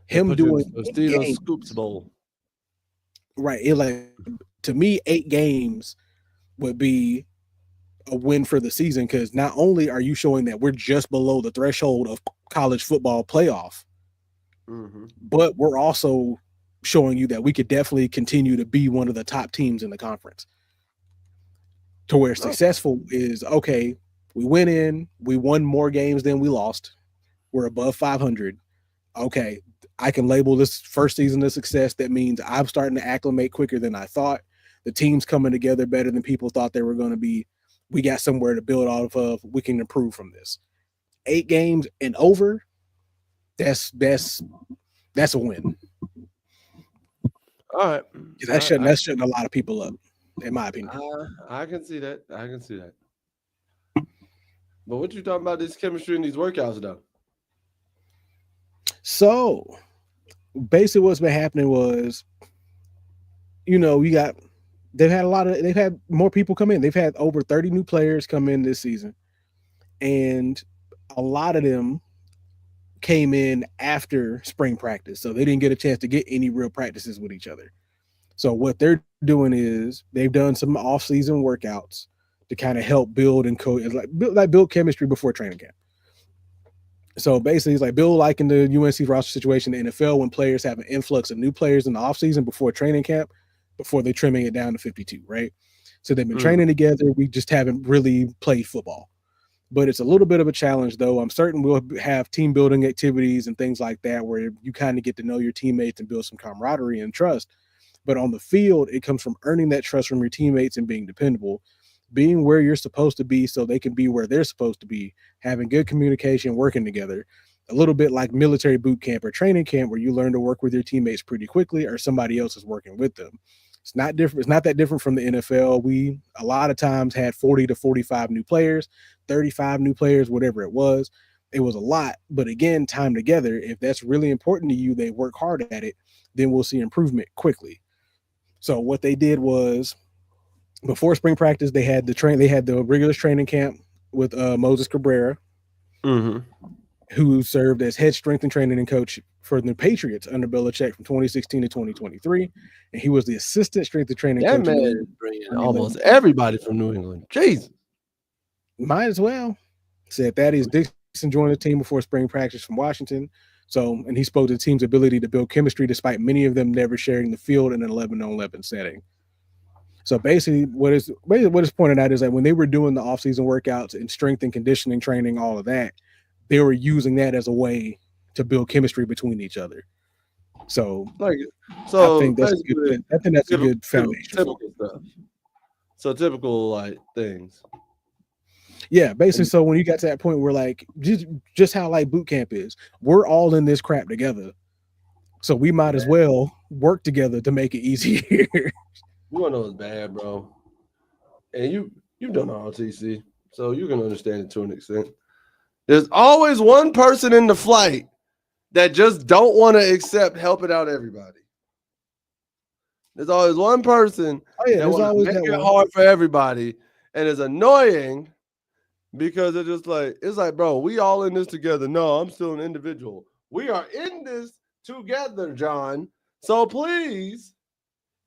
S1: Him doing
S2: Steelers Scoops Bowl.
S1: Right. To me, 8 games would be a win for the season, because not only are you showing that we're just below the threshold of college football playoff, but we're also showing you that we could definitely continue to be one of the top teams in the conference. To where successful is, okay, we went in, we won more games than we lost. We're above 500. Okay, I can label this first season a success. That means I'm starting to acclimate quicker than I thought. The team's coming together better than people thought they were going to be. We got somewhere to build off of. We can improve from this. 8 games and over, that's a win.
S2: All right.
S1: That's shutting a lot of people up, in my opinion.
S2: I can see that. But what you talking about this chemistry in these workouts, though?
S1: So basically what's been happening was, they've had more people come in. They've had over 30 new players come in this season. And a lot of them came in after spring practice. So they didn't get a chance to get any real practices with each other. So what they're doing is they've done some off-season workouts to kind of help build and build chemistry before training camp. So basically, it's like Bill likened the UNC roster situation in the NFL when players have an influx of new players in the offseason before training camp, before they're trimming it down to 52, right? So they've been training together. We just haven't really played football. But it's a little bit of a challenge, though. I'm certain we'll have team building activities and things like that where you kind of get to know your teammates and build some camaraderie and trust. But on the field, it comes from earning that trust from your teammates and being dependable, being where you're supposed to be so they can be where they're supposed to be, having good communication, working together, a little bit like military boot camp or training camp where you learn to work with your teammates pretty quickly or somebody else is working with them. It's not different. It's not that different from the NFL. We a lot of times had 40 to 45 new players, 35 new players, whatever it was. It was a lot. But again, time together, if that's really important to you, they work hard at it, then we'll see improvement quickly. So what they did was Before spring practice, they had the regular training camp with Moses Cabrera, who served as head strength and training and coach for the Patriots under Belichick from 2016 to 2023, and he was the assistant strength and training
S2: That
S1: coach.
S2: man is bringing almost everybody from New England. Jesus,
S1: might as well. Said Thaddeus Dixon joined the team before spring practice from Washington. So, and he spoke to the team's ability to build chemistry despite many of them never sharing the field in an 11-on-11 setting. So basically what is pointed out is that when they were doing the offseason workouts and strength and conditioning training, all of that, they were using that as a way to build chemistry between each other. So, I think that's a good foundation.
S2: Typical stuff. So typical like things.
S1: Yeah, basically. So when you got to that point where like just how like boot camp is, we're all in this crap together. So we might as well work together to make it easier.
S2: You wanna know it's bad, bro. And you've done ROTC, so you can understand it to an extent. There's always one person in the flight that just don't want to accept helping out everybody. There's always one person that wants to make it hard for everybody, and it's annoying because it's like, bro, we all in this together. No, I'm still an individual. We are in this together, John. So please,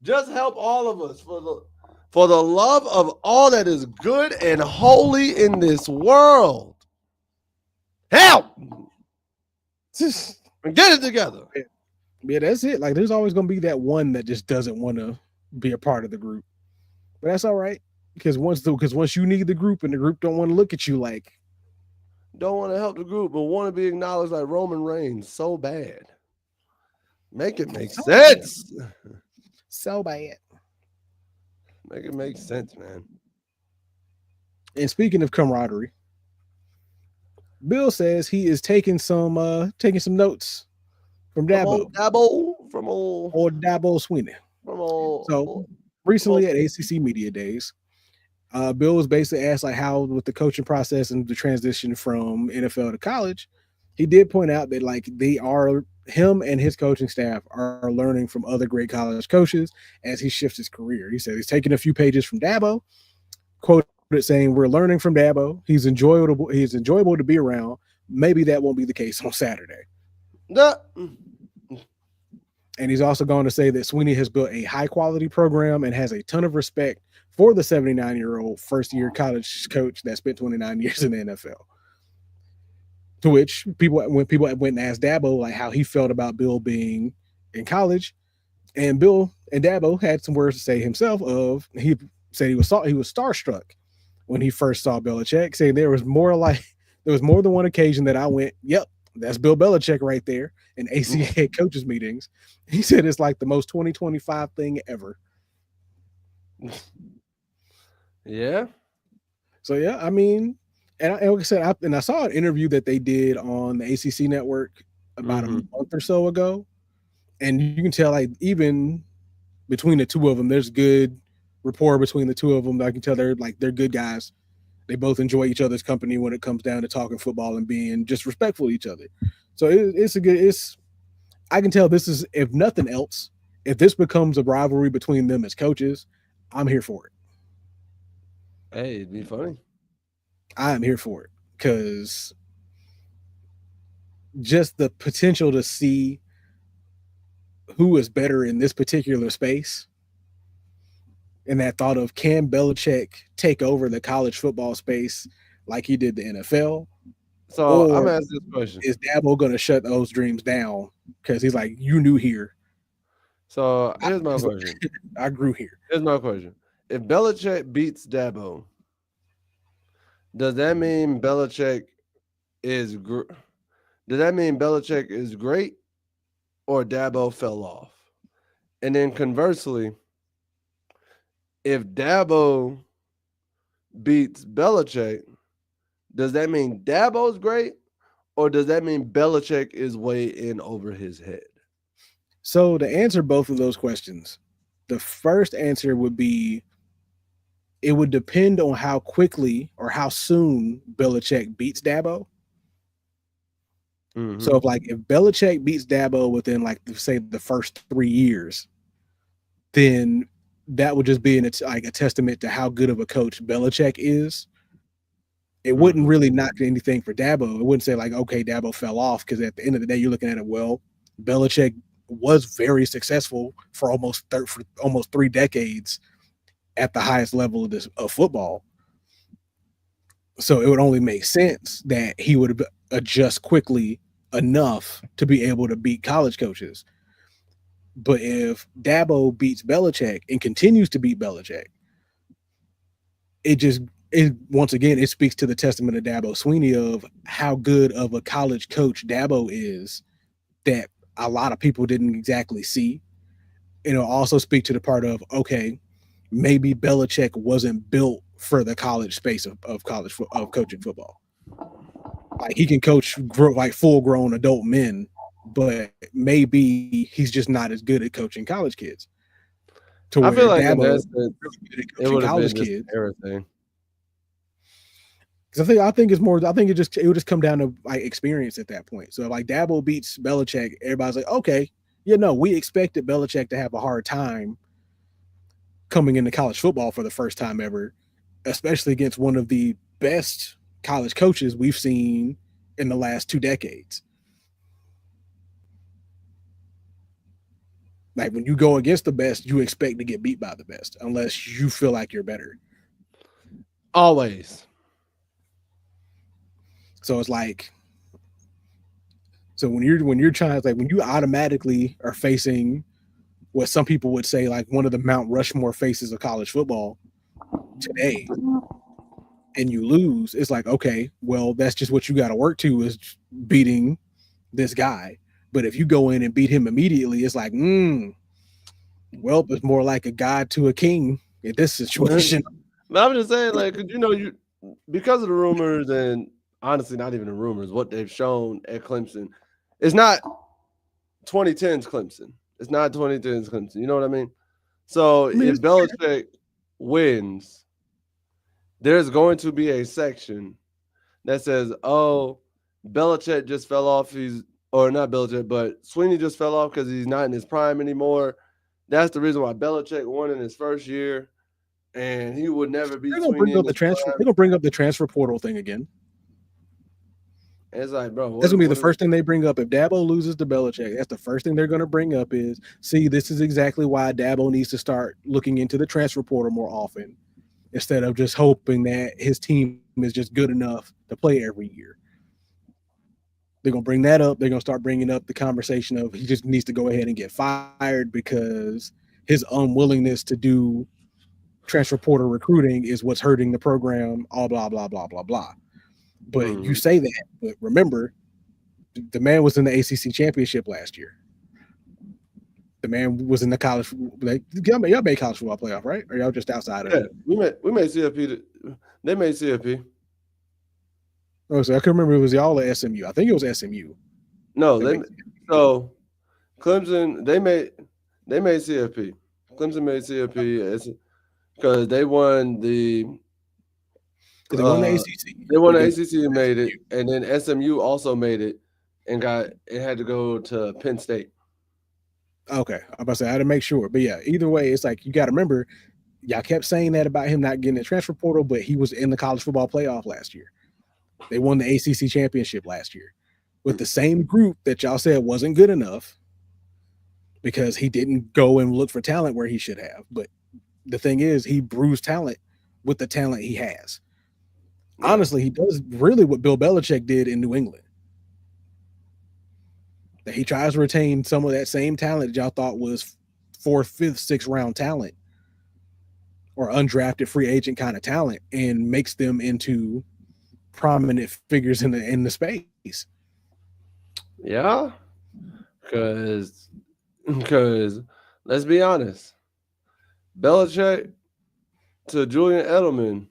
S2: just help all of us for the love of all that is good and holy in this world. Help! Get it together.
S1: Yeah, that's it. Like, there's always going to be that one that just doesn't want to be a part of the group, but that's all right because once you need the group and the group don't want to look at you like,
S2: don't want to help the group, but want to be acknowledged like Roman Reigns so bad. Make it make sense.
S1: So bad.
S2: Make it make sense, man.
S1: And speaking of camaraderie, Bill says he is taking some notes from Dabo.
S2: From old
S1: Dabo Sweeney. So recently at ACC Media Days, Bill was basically asked like how with the coaching process and the transition from NFL to college. He did point out that like him and his coaching staff are learning from other great college coaches as he shifts his career. He said he's taking a few pages from Dabo, quoted saying, "We're learning from Dabo. He's enjoyable to be around. Maybe that won't be the case on Saturday." And he's also going to say that Sweeney has built a high quality program and has a ton of respect for the 79-year-old first-year college coach that spent 29 years in the NFL. To which when people went and asked Dabo like how he felt about Bill being in college, and Bill and Dabo had some words to say himself. He said he was starstruck when he first saw Belichick, saying there was more than one occasion that I went, "Yep, that's Bill Belichick right there," in ACA head coaches meetings. He said it's like the most 2025 thing ever.
S2: Yeah.
S1: So yeah, I mean, and like I said, I saw an interview that they did on the ACC network about a month or so ago, and you can tell like even between the two of them, there's good rapport between the two of them. I can tell they're good guys. They both enjoy each other's company when it comes down to talking football and being just respectful of each other. So I can tell this is, if nothing else, if this becomes a rivalry between them as coaches, I'm here for it.
S2: Hey, it'd be funny.
S1: I am here for it because just the potential to see who is better in this particular space, and that thought of, can Belichick take over the college football space like he did the NFL?
S2: So I'm asking this question:
S1: is Dabo going to shut those dreams down because he's like, you knew here?
S2: So here's my question:
S1: I grew here.
S2: Here's my question: if Belichick beats Dabo, does that mean Belichick is great, or Dabo fell off? And then conversely, if Dabo beats Belichick, does that mean Dabo's great, or does that mean Belichick is way in over his head?
S1: So to answer both of those questions, the first answer would be, it would depend on how quickly or how soon Belichick beats Dabo. So if Belichick beats Dabo within say the first 3 years, then that would just be like a testament to how good of a coach Belichick is. It wouldn't really knock anything for Dabo. It wouldn't say like, okay, Dabo fell off, because at the end of the day, you're looking at it. Well, Belichick was very successful for almost 3 decades at the highest level of football. So it would only make sense that he would adjust quickly enough to be able to beat college coaches. But if Dabo beats Belichick and continues to beat Belichick, once again, it speaks to the testament of Dabo Swinney of how good of a college coach Dabo is that a lot of people didn't exactly see. And it'll also speak to the part of, okay, maybe Belichick wasn't built for the college space of coaching football. Like, he can coach like full-grown adult men, but maybe he's just not as good at coaching college kids.
S2: I feel like
S1: Dabo
S2: it would have been just everything.
S1: Because I think it would just come down to like experience at that point. So like Dabo beats Belichick, everybody's like, okay, we expected Belichick to have a hard time coming into college football for the first time ever, especially against one of the best college coaches we've seen in the last 2 decades. Like, when you go against the best, you expect to get beat by the best, unless you feel like you're better.
S2: Always.
S1: So it's like, when you're trying to, like, when you automatically are facing what some people would say like one of the Mount Rushmore faces of college football today, and you lose, it's like, okay, well, that's just what you got to work to, is beating this guy. But if you go in and beat him immediately, it's like, well, it's more like a god to a king in this situation.
S2: But I'm just saying, like, you because of the rumors, and honestly, not even the rumors, what they've shown at Clemson, it's not 2010's Clemson. It's not 2010's Clemson. You know what I mean? So if Belichick wins, there's going to be a section that says, oh, Belichick just fell off. Or not Belichick, but Swinney just fell off because he's not in his prime anymore. That's the reason why Belichick won in his first year, and he would never be.
S1: They're gonna bring up the transfer. They're gonna bring up the transfer portal thing again.
S2: It's like, bro,
S1: that's gonna be the first thing they bring up if Dabo loses to Belichick. That's the first thing they're gonna bring up is, see, this is exactly why Dabo needs to start looking into the transfer portal more often, instead of just hoping that his team is just good enough to play every year. They're going to bring that up. They're going to start bringing up the conversation of he just needs to go ahead and get fired because his unwillingness to do transfer portal recruiting is what's hurting the program, all blah, blah, blah, blah, blah. But you say that, but remember, the man was in the ACC championship last year. The man was in the college. Like, y'all made college football playoff, right? Or y'all just outside of it?
S2: We made CFP. They made CFP.
S1: Oh, so I can remember it was y'all at SMU. I think it was SMU.
S2: No, so Clemson, they made CFP. Clemson made CFP because they won the.
S1: They won the ACC.
S2: They won the ACC and made it, and then SMU also made it, and had to go to Penn State.
S1: Okay, I'm about to say I had to make sure, but yeah, either way, it's like you got to remember, y'all kept saying that about him not getting the transfer portal, but he was in the college football playoff last year. They won the ACC championship last year with the same group that y'all said wasn't good enough because he didn't go and look for talent where he should have. But the thing is, he bruised talent with the talent he has. Honestly, he does really what Bill Belichick did in New England. That he tries to retain some of that same talent that y'all thought was 4th, 5th, 6th round talent or undrafted free agent kind of talent and makes them into prominent figures in the space.
S2: Yeah, because let's be honest, Belichick to Julian Edelman,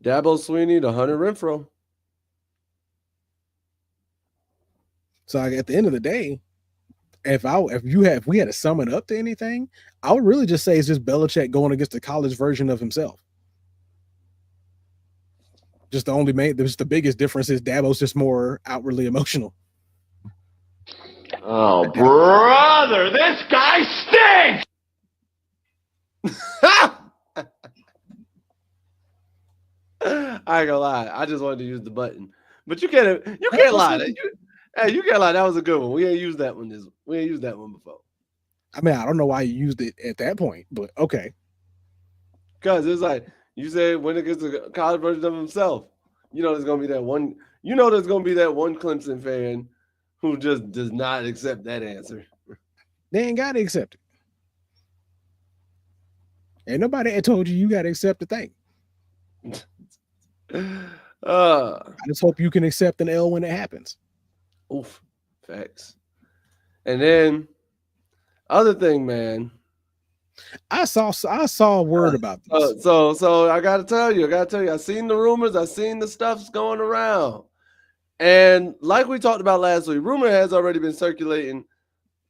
S2: Dabo Swinney to Hunter Renfrow.
S1: So like, at the end of the day, if we had to sum it up to anything, I would really just say it's just Belichick going against the college version of himself. Just the biggest difference is Dabo's just more outwardly emotional.
S9: Oh, brother, this guy stinks!
S2: I ain't gonna lie. I just wanted to use the button, but you can't lie. You can't lie. That was a good one. We ain't used that one. We ain't used that one before.
S1: I mean, I don't know why you used it at that point, but okay.
S2: Because it's like you said, when it gets a college version of himself, there's gonna be that one. There's gonna be that one Clemson fan who just does not accept that answer.
S1: They ain't gotta accept it. Ain't nobody had told you gotta accept the thing. I just hope you can accept an L when it happens.
S2: Oof, facts. And then other thing, man.
S1: I saw a word about this.
S2: So I gotta tell you, I seen the rumors, I seen the stuff's going around. And like we talked about last week, rumor has already been circulating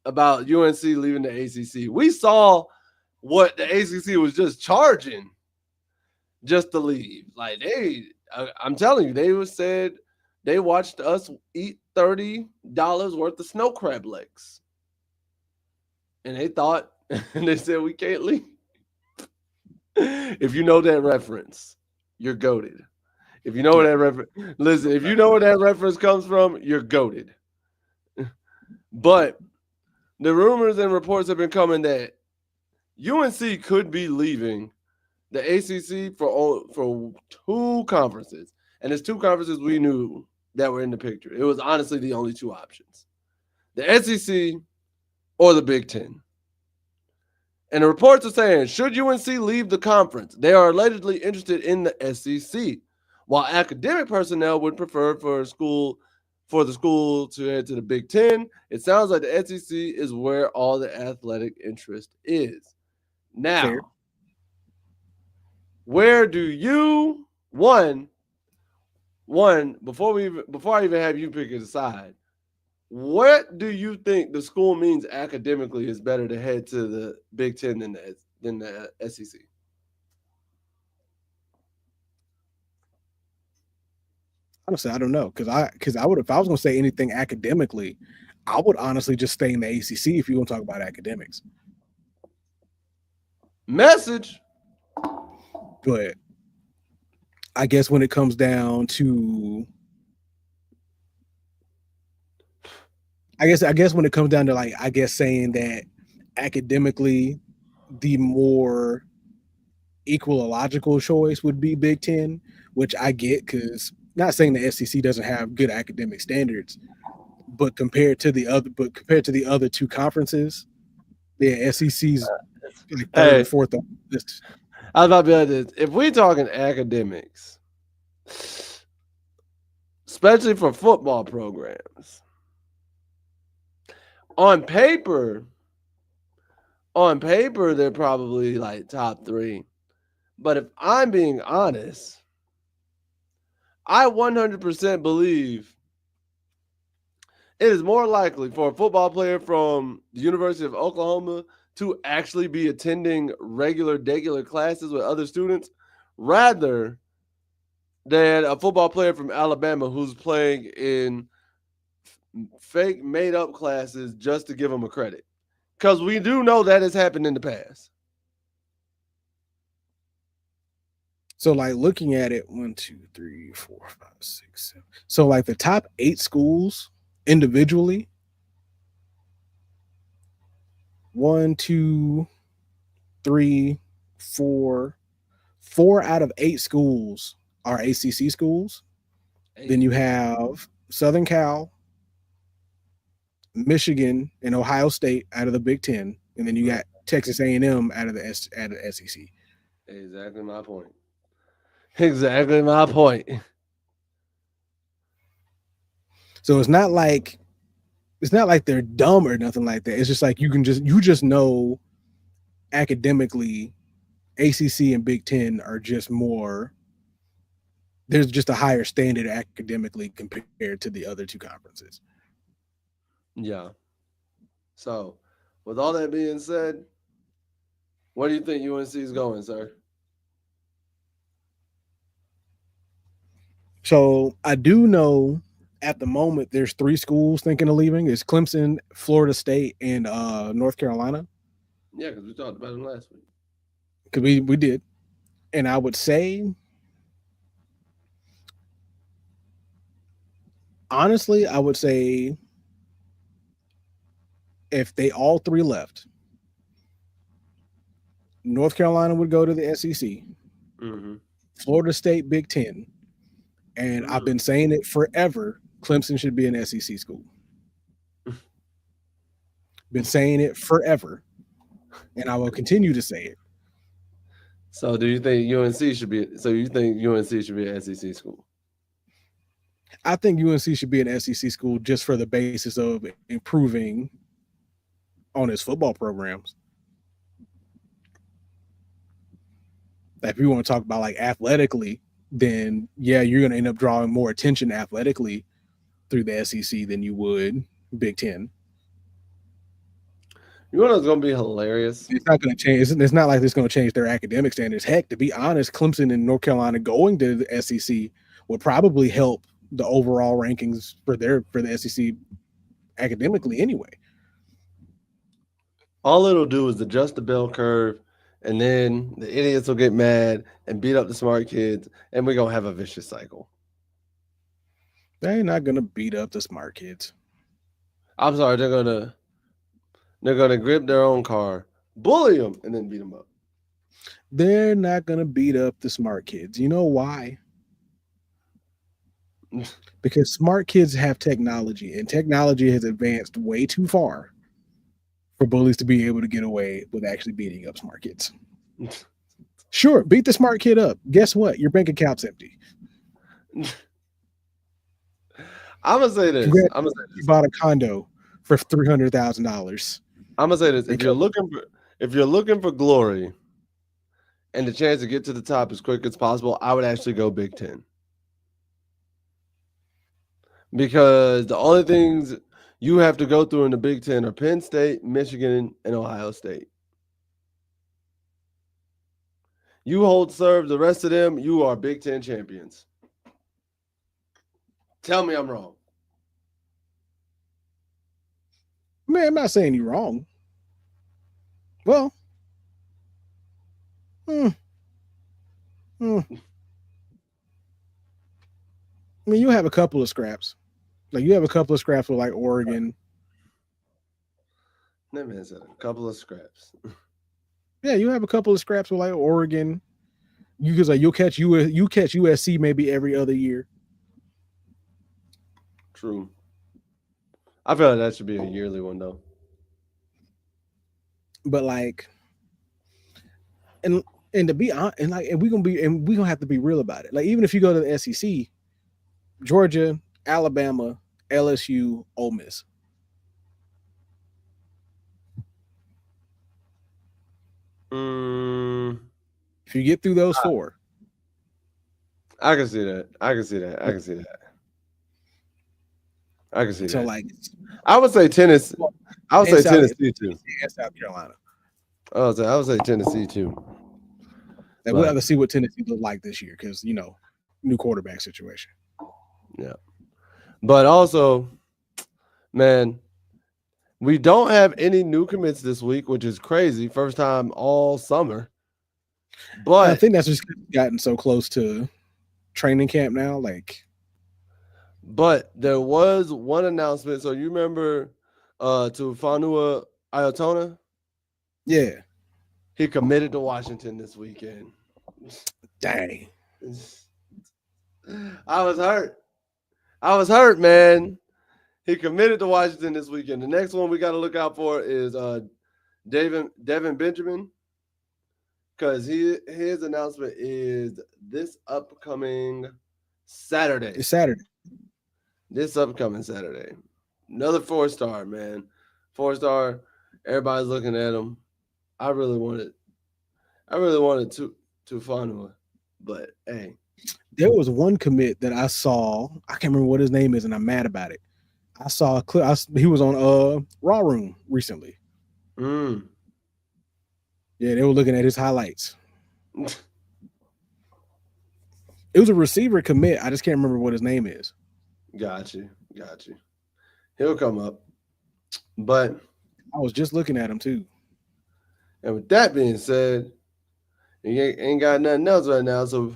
S2: about UNC leaving the ACC. We saw what the ACC was just charging just to leave. Like I'm telling you, they said they watched us eat $30 worth of snow crab legs. And they thought, and they said, we can't leave. If you know that reference, you're goated. If you know where that reference, listen, if you know where that reference comes from, you're goated. But the rumors and reports have been coming that UNC could be leaving the ACC for two conferences. And it's two conferences we knew that were in the picture. It was honestly the only two options. The SEC or the Big Ten. And the reports are saying, should UNC leave the conference, they are allegedly interested in the SEC, while academic personnel would prefer for the school to head to the Big Ten. It sounds like the SEC is where all the athletic interest is. Now,
S1: Fair.
S2: where do you before I even have you pick a side, what do you think the school means academically is better to head to the Big Ten than the SEC?
S1: Honestly, I don't know because I would, if I was going to say anything academically, I would honestly just stay in the ACC if you want to talk about academics.
S2: Message.
S1: But I guess when it comes down to, I guess when it comes down to saying that academically, the more equal choice would be Big Ten, which I get because not saying the SEC doesn't have good academic standards, but compared to the other two conferences, the SEC's like third or fourth on the list.
S2: I was about to be like this. If we're talking academics, especially for football programs, on paper, they're probably like top three. But if I'm being honest, I 100% believe it is more likely for a football player from the University of Oklahoma to actually be attending regular classes with other students rather than a football player from Alabama who's playing in fake made-up classes just to give them a credit. Because we do know that has happened in the past.
S1: So, like, looking at it, 1, 2, 3, 4, 5, 6, 7. So, like, the top 8 schools individually, 1, 2, 3, 4 out of 8 schools are ACC schools. 8. Then you have Southern Cal, Michigan, and Ohio State out of the Big Ten, and then you got Texas A&M out of the SEC.
S2: Exactly my point. Exactly my point.
S1: So it's not like they're dumb or nothing like that. It's just like you just know academically ACC and Big Ten are just more, there's just a higher standard academically compared to the other two conferences.
S2: Yeah. So with all that being said, where do you think UNC is going, sir?
S1: So I do know at the moment there's 3 schools thinking of leaving. It's Clemson, Florida State, and North Carolina.
S2: Yeah, because we talked about them last week.
S1: because we did, and I would say, honestly, I would say if they all three left, North Carolina would go to the SEC, Florida State Big Ten, and I've been saying it forever. Clemson should be an SEC school. Been saying it forever, and I will continue to say it.
S2: So, do you think UNC should be? So, you think UNC should be an SEC school?
S1: I think UNC should be an SEC school just for the basis of improving on its football programs. If you want to talk about like athletically, then yeah, you're going to end up drawing more attention athletically through the SEC than you would Big Ten.
S2: You know what's going to be hilarious?
S1: It's not going to change. It's not like it's going to change their academic standards. Heck, to be honest, Clemson and North Carolina going to the SEC would probably help the overall rankings for the SEC academically anyway.
S2: All it'll do is adjust the bell curve, and then the idiots will get mad and beat up the smart kids, and we're going to have a vicious cycle.
S1: They're not going to beat up the smart kids.
S2: I'm sorry, they're gonna grip their own car, bully them, and then beat them up.
S1: They're not going to beat up the smart kids. You know why? Because smart kids have technology, and technology has advanced way too far for bullies to be able to get away with actually beating up smart kids. Sure, beat the smart kid up. Guess what? Your bank account's empty.
S2: I'm gonna say this.
S1: You bought a condo for $300,000.
S2: I'm gonna say this. If you're looking for glory and the chance to get to the top as quick as possible, I would actually go Big Ten. Because the only things you have to go through in the Big Ten are Penn State, Michigan, and Ohio State. You hold serve the rest of them, you are Big Ten champions. Tell me I'm wrong.
S1: Man, I'm not saying you're wrong. Well, I mean, you have a couple of scraps. Like you have a couple of scraps with like Oregon.
S2: That man said a couple of scraps.
S1: Yeah, you have a couple of scraps with like Oregon. You'll catch USC maybe every other year.
S2: True. I feel like that should be a yearly one though.
S1: But like, and to be honest, and we're gonna have to be real about it. Like, even if you go to the SEC, Georgia, Alabama, LSU, Ole Miss. If you get through those four,
S2: I can see that. I can see
S1: so
S2: that.
S1: like,
S2: I would say Tennessee. I would say Tennessee too.
S1: And South Carolina.
S2: I would say Tennessee too.
S1: And we'll have to see what Tennessee look like this year because new quarterback situation.
S2: Yeah, but also, man, we don't have any new commits this week, which is crazy. First time all summer. But
S1: I think that's just gotten so close to training camp now.
S2: But there was one announcement. So you remember to Fanua Iotona?
S1: Yeah.
S2: He committed to Washington this weekend.
S1: Dang.
S2: I was hurt, man. He committed to Washington this weekend. The next one we got to look out for is Devin Benjamin. Because his announcement is this upcoming Saturday.
S1: It's Saturday.
S2: This upcoming Saturday. Another 4-star, man. 4-star. Everybody's looking at him. I really wanted to Fanua, but hey.
S1: There was one commit that I saw. I can't remember what his name is, and I'm mad about it. I saw a clip. He was on Raw Room recently. Yeah, they were looking at his highlights. It was a receiver commit. I just can't remember what his name is.
S2: Got you. He'll come up. But
S1: I was just looking at him too.
S2: And with that being said, He ain't got nothing else right now, so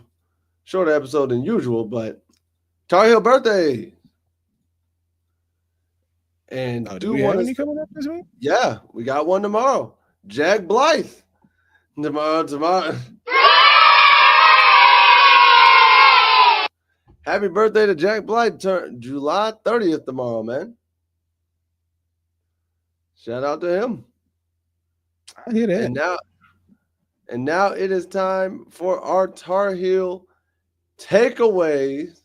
S2: shorter episode than usual, but Tar Heel birthday. And
S1: do we have any coming up this week?
S2: Yeah, we got one tomorrow. Jack Blythe. Tomorrow. Happy birthday to Jack Blythe. Turn July 30th tomorrow, man. Shout out to him.
S1: I hear that.
S2: And now it is time for our Tar Heel takeaways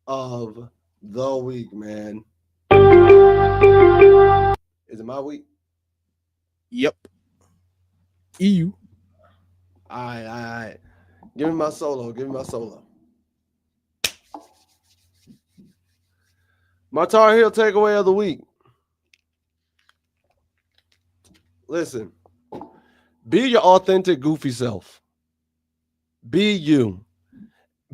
S2: of the week, man. Is it my week?
S1: Yep. EU.
S2: All right. Give me my solo. My Tar Heel takeaway of the week. Listen, be your authentic, goofy self. Be you.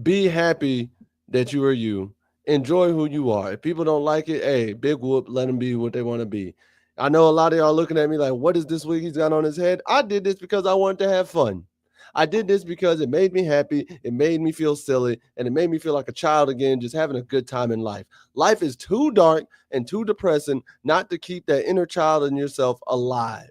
S2: Be happy that you are you. Enjoy who you are. If people don't like it, hey, big whoop, let them be what they want to be. I know a lot of y'all looking at me like, what is this week he's got on his head? I did this because I wanted to have fun. I did this because it made me happy. It made me feel silly. And it made me feel like a child again, just having a good time in life. Life is too dark and too depressing not to keep that inner child in yourself alive.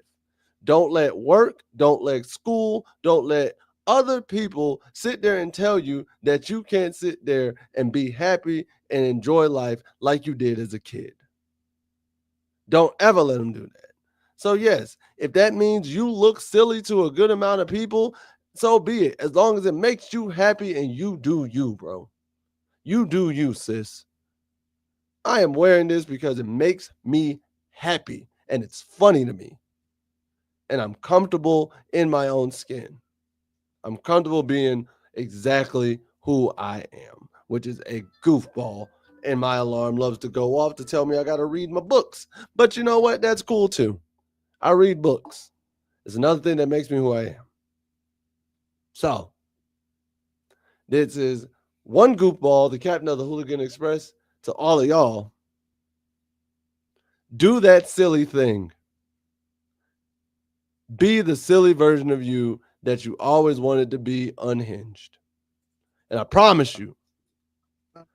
S2: Don't let work, don't let school, don't let other people sit there and tell you that you can't sit there and be happy and enjoy life like you did as a kid. Don't ever let them do that. So yes, if that means you look silly to a good amount of people, so be it. As long as it makes you happy and you do you, bro. You do you, sis. I am wearing this because it makes me happy and it's funny to me. And I'm comfortable in my own skin. I'm comfortable being exactly who I am, which is a goofball. And my alarm loves to go off to tell me I got to read my books. But you know what? That's cool too. I read books. It's another thing that makes me who I am. So, this is one goofball, the captain of the Hooligan Express, to all of y'all. Do that silly thing. Be the silly version of you that you always wanted to be, unhinged. And I promise you,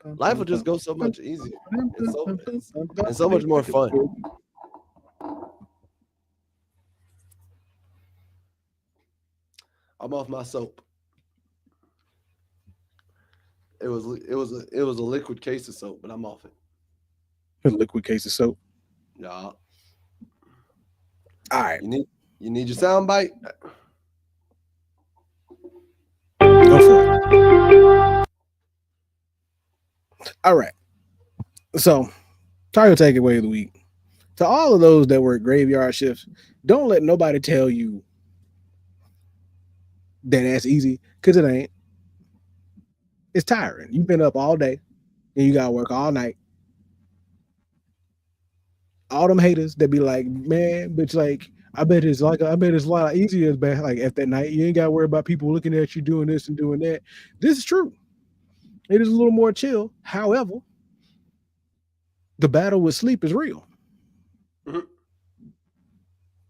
S2: life will just go so much easier and so much more fun. I'm off my soap. It was a liquid case of soap, but I'm off it.
S1: A liquid case of soap.
S2: Yeah.
S1: All right.
S2: You need your sound bite?
S1: Go for it. All right. So, Tar Heel takeaway of the week. To all of those that work graveyard shifts, don't let nobody tell you that that's easy, because it ain't. It's tiring. You've been up all day and you gotta work all night. All them haters that be like, man, bitch, like, I bet it's a lot easier back like at that night. You ain't gotta worry about people looking at you doing this and doing that. This is true. It is a little more chill. However, the battle with sleep is real.
S2: Mm-hmm.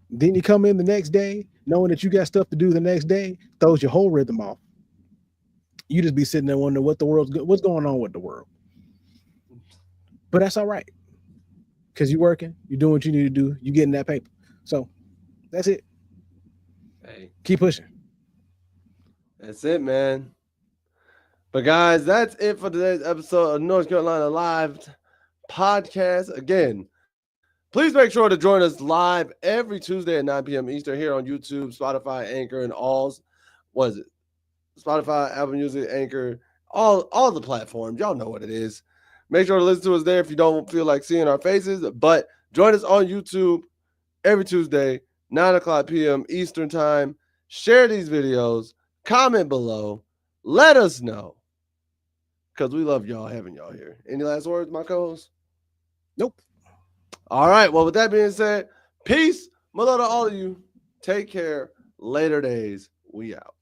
S1: Then you come in the next day, knowing that you got stuff to do the next day, throws your whole rhythm off. You just be sitting there wondering what's going on with the world. But that's all right. Because you're working, you're doing what you need to do, you're getting that paper. So that's it.
S2: Hey,
S1: keep pushing.
S2: That's it, man. But guys, that's it for today's episode of North Carolina Live Podcast. Again, please make sure to join us live every Tuesday at 9 p.m. Eastern here on YouTube, Spotify, Anchor, and Spotify, Apple Music, Anchor, all the platforms. Y'all know what it is. Make sure to listen to us there if you don't feel like seeing our faces. But join us on YouTube every Tuesday, 9 o'clock p.m. Eastern Time. Share these videos. Comment below. Let us know. Because we love y'all having y'all here. Any last words, my co-host?
S1: Nope.
S2: All right. Well, with that being said, peace. My love to all of you. Take care. Later days. We out.